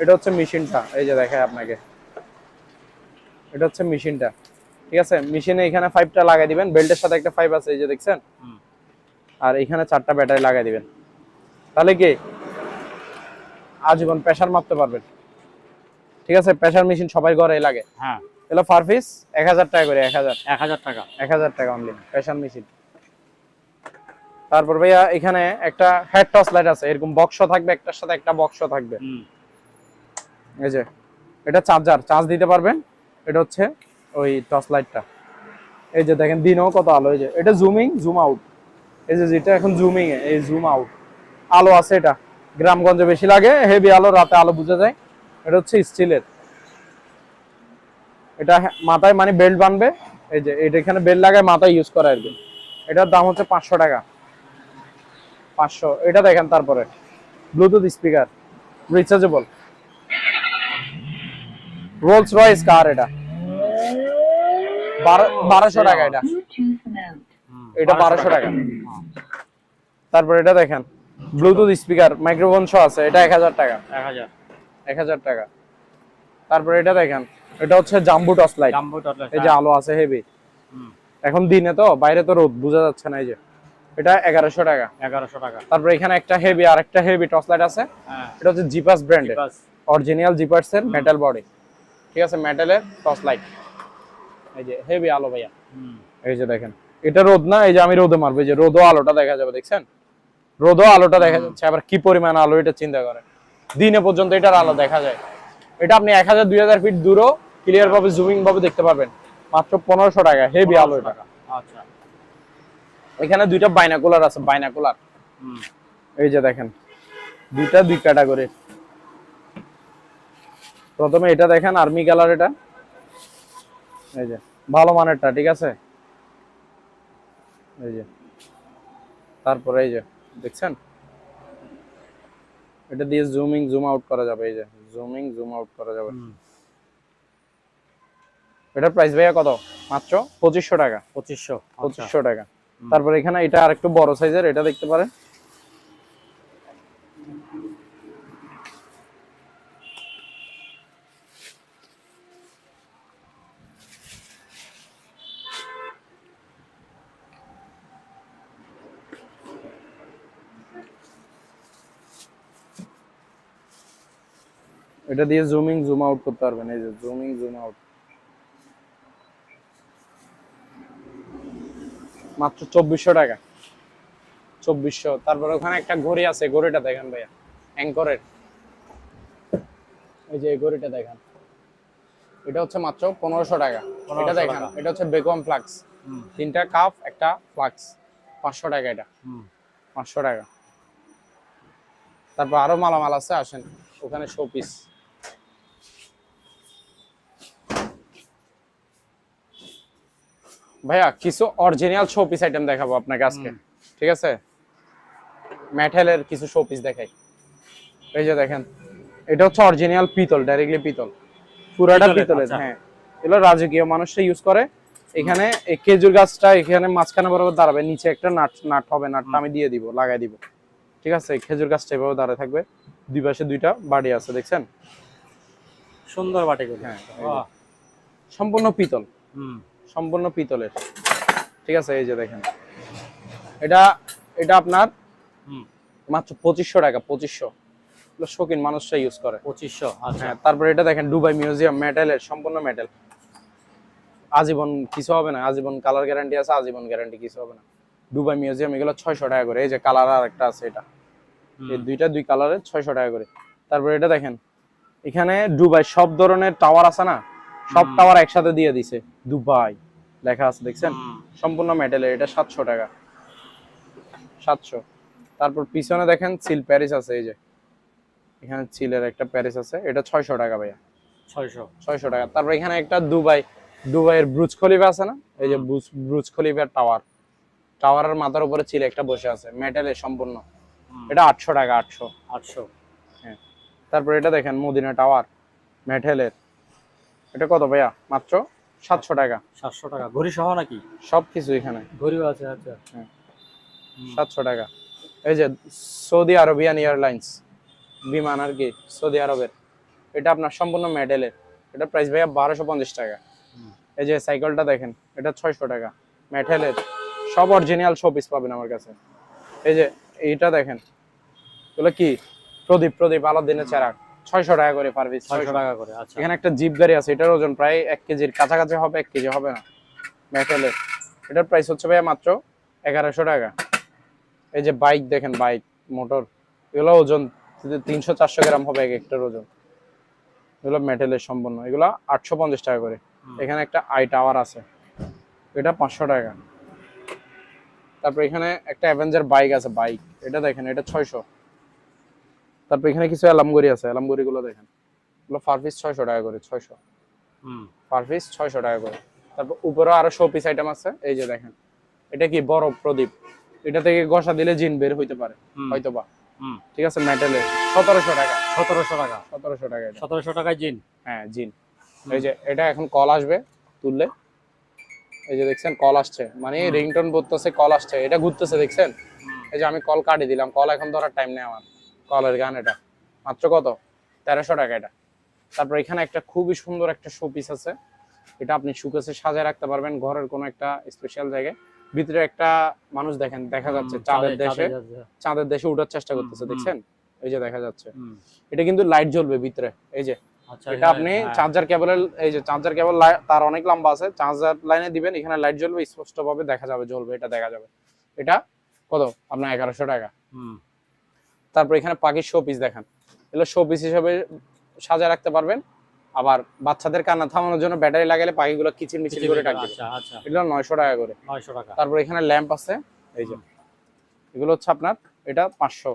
এটা হচ্ছে মেশিনটা। এই যে দেখায় আপনাকে, এটা হচ্ছে মেশিনটা, ঠিক আছে? মেশিনে এখানে 5টা লাগাই দিবেন, বেল্টের সাথে একটা 5 আছে, এই যে দেখছেন। আর এখানে 4টা ব্যাটারি লাগাই দিবেন, তাহলে কি আজীবন প্রেসার মাপতে পারবেন, ঠিক আছে? প্রেসার মেশিন সবাই ঘরে লাগে। হ্যাঁ, এগুলো পার পিস 1000 টাকা করে, 1000 টাকা। 1000 টাকা অনলি প্রেসার মেশিন। তারপর ভাইয়া এখানে একটা হেড টর্চ লাইট আছে, এরকম বক্স থাকবে, একটার সাথে একটা বক্স থাকবে। এই যে এটা চার্জার, চার্জ দিতে পারবেন। এটা হচ্ছে ওই টর্চ লাইটটা। এই যে দেখেন দিনও কত আলো। এই যে এটা জুমিং, জুম আউট। এই যে যেটা এখন জুমিং এ, এই জুম আউট আলো আছে। এটা গ্রামগঞ্জে বেশি লাগে, হেভি আলো, রাতে আলো বোঝা যায়। এটা হচ্ছে স্টিলের। এটা মাথায় মানে বেল্ট বানবে, এই যে এটা এখানে বেল্ট লাগায় মাথায় ইউজ করা আর কি। এটার দাম হচ্ছে 500 টাকা। 500। এটা দেখেন, তারপরে Bluetooth speaker, rechargeable, Rolls Royce car, এটা 1200 টাকা। এটা 1200 টাকা। তারপর এটা দেখেন ব্লুটুথ স্পিকার, মাইক্রোফোন সহ আছে, এটা 1000 টাকা। 1000 টাকা। তারপর এটা দেখেন, এটা হচ্ছে জাম্বু টর্চ লাইট, এই যে আলো আছে হেভি। এখন দিনে তো বাইরে তো রোদ বোঝা যাচ্ছে না। এই যে এটা 1100 টাকা। 1100 টাকা। তারপর এখানে একটা হেভি, আর একটা হেভি টর্চ লাইট আছে, এটা হচ্ছে জিপাস ব্র্যান্ডের, অরিজিনাল জিপাস এর মেটাল বডি, ঠিক আছে? মেটালের টর্চ লাইট, এই যে হেভি আলো ভাইয়া। এই যে দেখেন এটা রোদ না, এই যে আমি রোদে মারবো, এই যে রোদও আলোটা দেখা যাবে, দেখছেন রোদও আলোটা দেখা যাচ্ছে। আবার কি পরিমাণ আলো এটা চিন্তা করেন, দিনে পর্যন্ত এটার আলো দেখা যায়। এটা আপনি 1000-2000 ফিট দূরও ক্লিয়ার ভাবে জুমিং ভাবে দেখতে পারবেন, মাত্র 1500 টাকা। হেভি আলো এটা। আচ্ছা, এখানে দুইটা বাইনাকুলার আছে, বাইনাকুলার এই যে দেখেন, দুইটা দুই ক্যাটাগরি। প্রথমে এটা দেখেন আর্মি কালার, এটা এই যে ভালো মানেরটা, ঠিক আছে এই যে। তারপরে এই যে দেখছেন, এটা দিয়ে জুমিং জুম আউট করা যাবে, এই যে জুমিং জুম আউট করা যাবে। এটার প্রাইস ভাইয়া কত? মাত্র 2500 টাকা। 2500 টাকা। তারপর এখানে এটা আরেকটু বড় সাইজের, এটা দেখতে পারেন, এটা দিয়ে জুমিং জুম আউট করতে পারবেন, এই যে জুমিং জুম আউট, মাত্র 2400 টাকা। 2400। তারপর ওখানে একটা ঘড়ি আছে, ঘড়িটা দেখেন ভাইয়া, অ্যাঙ্করের, এই যে এই ঘড়িটা দেখেন, এটা হচ্ছে মাত্র 1500 টাকা। এটা দেখেন, এটা হচ্ছে বেকওয়াম ফ্লাক্স, তিনটা কাপ একটা ফ্লাক্স, 500 টাকা এটা, 500 টাকা। তারপর আরো মালামাল আছে, আসেন ওখানে শোপিস। ভাইয়া কিছু অরিজিনাল শোপিস আইটেম দেখাবো আপনাকে আজকে, ঠিক আছে? মেটালের কিছু শোপিস দেখাই। এই যে দেখেন, এটা হচ্ছে অরিজিনাল পিতল, ডাইরেক্টলি পিতল, পুরাটা পিতলের। হ্যাঁ, এগুলো রাজকীয় মানুষরা ইউজ করে। এখানে এই খেজুর গাছটা এখানে মাঝখানে বরাবর দাঁড়াবে, নিচে একটা নাট হবে, নাটটা আমি দিয়ে দিব, লাগাই দিব, ঠিক আছে? খেজুর গাছটা এভাবে দাঁড়ায় থাকবে, দুই পাশে দুইটা বাড়ি আছে, দেখছেন? সুন্দর বাটিগুলো। হ্যাঁ, সম্পূর্ণ পিতল, সম্পূর্ণ পিতলের, ঠিক আছে? এই যে দেখেন, এটা এটা আপনার মাত্র 2500 টাকা। 2500, শৌখিন মানুষরা ইউজ করে। 2500। আচ্ছা। হ্যাঁ, তারপর এটা দেখেন দুবাই মিউজিয়াম, মেটালের, সম্পূর্ণ মেটাল, আজীবন কিছু হবে না, আজীবন কালার গ্যারান্টি আছে, আজীবন গ্যারান্টি, কিছু হবে না। দুবাই মিউজিয়াম, এগুলো 600 টাকা করে। এই যে কালার আর একটা আছে, এটা এই দুইটা দুই কালারের 600 টাকা করে। তারপর এটা দেখেন, এখানে দুবাই সব ধরনের টাওয়ার আছে না, সব টাওয়ার একসাথে দিয়ে দিছে, দুবাই লেখা আছে, দেখছেন? সম্পূর্ণ মেটালের, এটা 700 টাকা, 700। তারপর পিছনে দেখেন সিল প্যারিস আছে, এই যে এখানে চিলের একটা প্যারিস আছে, এটা 600 টাকা ভাইয়া, 600 টাকা। তারপর এখানে একটা দুবাইয়ের ব্রুজ খলিফা আছে না, এই যে ব্রুজ খলিফার টাওয়ার, টাওয়ারের মাথার উপরে চিল একটা বসে আছে, মেটালের সম্পূর্ণ, এটা 800 টাকা। 800। হ্যাঁ। তারপর এটা দেখেন মদিনা টাওয়ার, মেটালের, এটা কত ভাইয়া? মাত্র 700 টাকা। 700 টাকা। ঘড়ি সহ নাকি? সবকিছু এখানে, ঘড়িও আছে। আচ্ছা। হ্যাঁ, 700 টাকা। এই যে সৌদি আরবিয়ান এয়ারলাইন্স বিমান আর কি, সৌদি আরবের, এটা আপনার সম্পূর্ণ মেটালের, এটা প্রাইস ভাইয়া 1250 টাকা। এই যে সাইকেলটা দেখেন, এটা 600 টাকা, মেটালের, সব অরিজিনাল শোপিস পাবেন আমার কাছে। এই যে এইটা দেখেন, এগুলো কি প্রদীপ আলাদিনের চেরাগ, 600 টাকা করে পার পিস। 600 টাকা করে। আচ্ছা। এখানে একটা জিপ গাড়ি আছে, এটার ওজন প্রায় 1 কেজির কাছাকাছি হবে, 1 কেজি হবে না, মেটালের, এটার প্রাইস হচ্ছে ভাইয়া মাত্র 1100 টাকা। এই যে বাইক দেখেন, বাইক মোটর, এগুলো ওজন 300-400 গ্রাম হবে এক একটার ওজন, এগুলো মেটালের সম্পূর্ণ, এগুলো 850 টাকা করে। এখানে একটা আই টাওয়ার আছে, এটা 500 টাকা। তারপর এখানে একটা অ্যাভেঞ্জার বাইক আছে, বাইক, এটা দেখেন, এটা 600। তারপর এখানে কিছু অ্যালামগড়ি আছে, অ্যালামগড়ি গুলো দেখেন, এগুলো পার পিস 600 টাকা করে, 600 পার পিস, 600 টাকা করে। তারপর উপরে আরো শো পিস আইটেম আছে, এই যে দেখেন, এটা কি বড় প্রদীপ, এটা থেকে ঘষা দিলে জিন বের হইতে পারে হয়তোবা, ঠিক আছে? মেটালের, 1700 টাকা। 1700 টাকা। 1700 টাকা। 1700 টাকায় জিন। হ্যাঁ, জিন। এই যে এটা এখন কল আসবে তুললে, এই যে দেখছেন কল আসছে, মানে রিংটোন বলতেছে, কল আসছে, এটা ঘুরতেছে, দেখছেন? এই যে আমি কল কাটি দিলাম, কল এখন ধরার টাইম নেই আমার, কলের গান, এটা মাত্র কত? 1300 টাকা এটা। তারপর এখানে একটা খুবই সুন্দর একটা শোপিস আছে, এটা আপনি শুকেসে সাজায় রাখতে পারবেন ঘরের কোনো একটা স্পেশাল জায়গায়। ভিতরে একটা মানুষ দেখেন, দেখা যাচ্ছে চাঁদের দেশে উঠার চেষ্টা করতেছে, দেখছেন? এই যে দেখা যাচ্ছে, এটা কিন্তু লাইট জ্বলবে ভিতরে, এই যে আচ্ছা এটা আপনি চার্জার কেবলের এই যে চার্জার কেবল তার অনেক লম্বা আছে, চার্জার লাইনে দিবেন, এখানে লাইট জ্বলবে, স্পষ্ট ভাবে দেখা যাবে, জ্বলবে, এটা দেখা যাবে। এটা কত আপনার 1100 টাকা। তারপর এখানে পাখির শো পিস দেখেন, এগুলো শো পিস হিসেবে সাজায় রাখতে পারবেন। আবার বাচ্চাদের কান্না থামানোর জন্য ব্যাটারি লাগালে পাখিগুলো কিচির মিচির করে ডাকবে। আচ্ছা আচ্ছা, এগুলো 900 টাকা করে। 900 টাকা। তারপর এখানে ল্যাম্প আছে, এই যে এগুলো হচ্ছে আপনার এটা 500।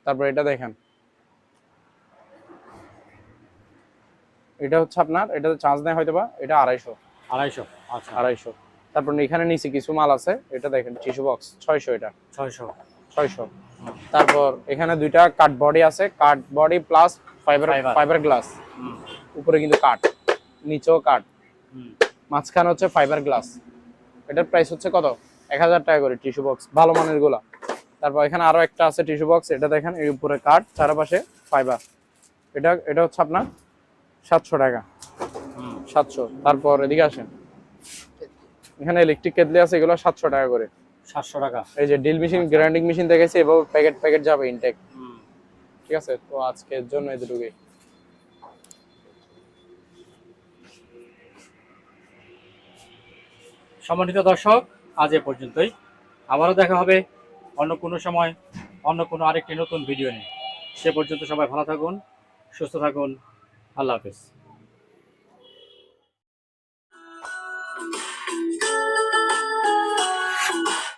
তারপর এটা দেখেন, এটা হচ্ছে আপনার, এটাতে চার্জ নেই হয়তো বা, এটা 250। 250, আচ্ছা 250। তারপর এখানে নিচে কিছু মাল আছে, এটা দেখেন টিস্যু বক্স 600, এটা 600। তারপর এখানে দুইটা কাট বডি আছে, কাট বডি প্লাস ফাইবার গ্লাস, উপরে কিন্তু কাট, নিচেও কাট, মাঝখানে হচ্ছে ফাইবার গ্লাস। এটার প্রাইস হচ্ছে কত? 1000 টাকা করে টিস্যু বক্স, ভালো মানের গুলা। তারপর এখানে আরো একটা আছে টিস্যু বক্স, এটা দেখেন এর উপরে কাট, চারপাশে ফাইবার, এটা হচ্ছে আপনার 700 টাকা। 700। তারপর এদিকে আসেন, এখানে ইলেকট্রিক কেটলি আছে, এগুলো 700 টাকা করে। 700 টাকা। এই যে ড্রিল মেশিন, গ্রাইন্ডিং মেশিন দেখেছি, এভাবে প্যাকেট যাবে ইনটেক। ঠিক আছে, তো আজকের জন্য এতটুকুই। সম্মানিত দর্শক, আজ এ পর্যন্তই। আবারও দেখা হবে অন্য কোনো সময়, অন্য কোনো আরেকটি নতুন ভিডিও নিয়ে। সে পর্যন্ত সবাই ভালো থাকুন, সুস্থ থাকুন। আল্লাহ হাফেজ।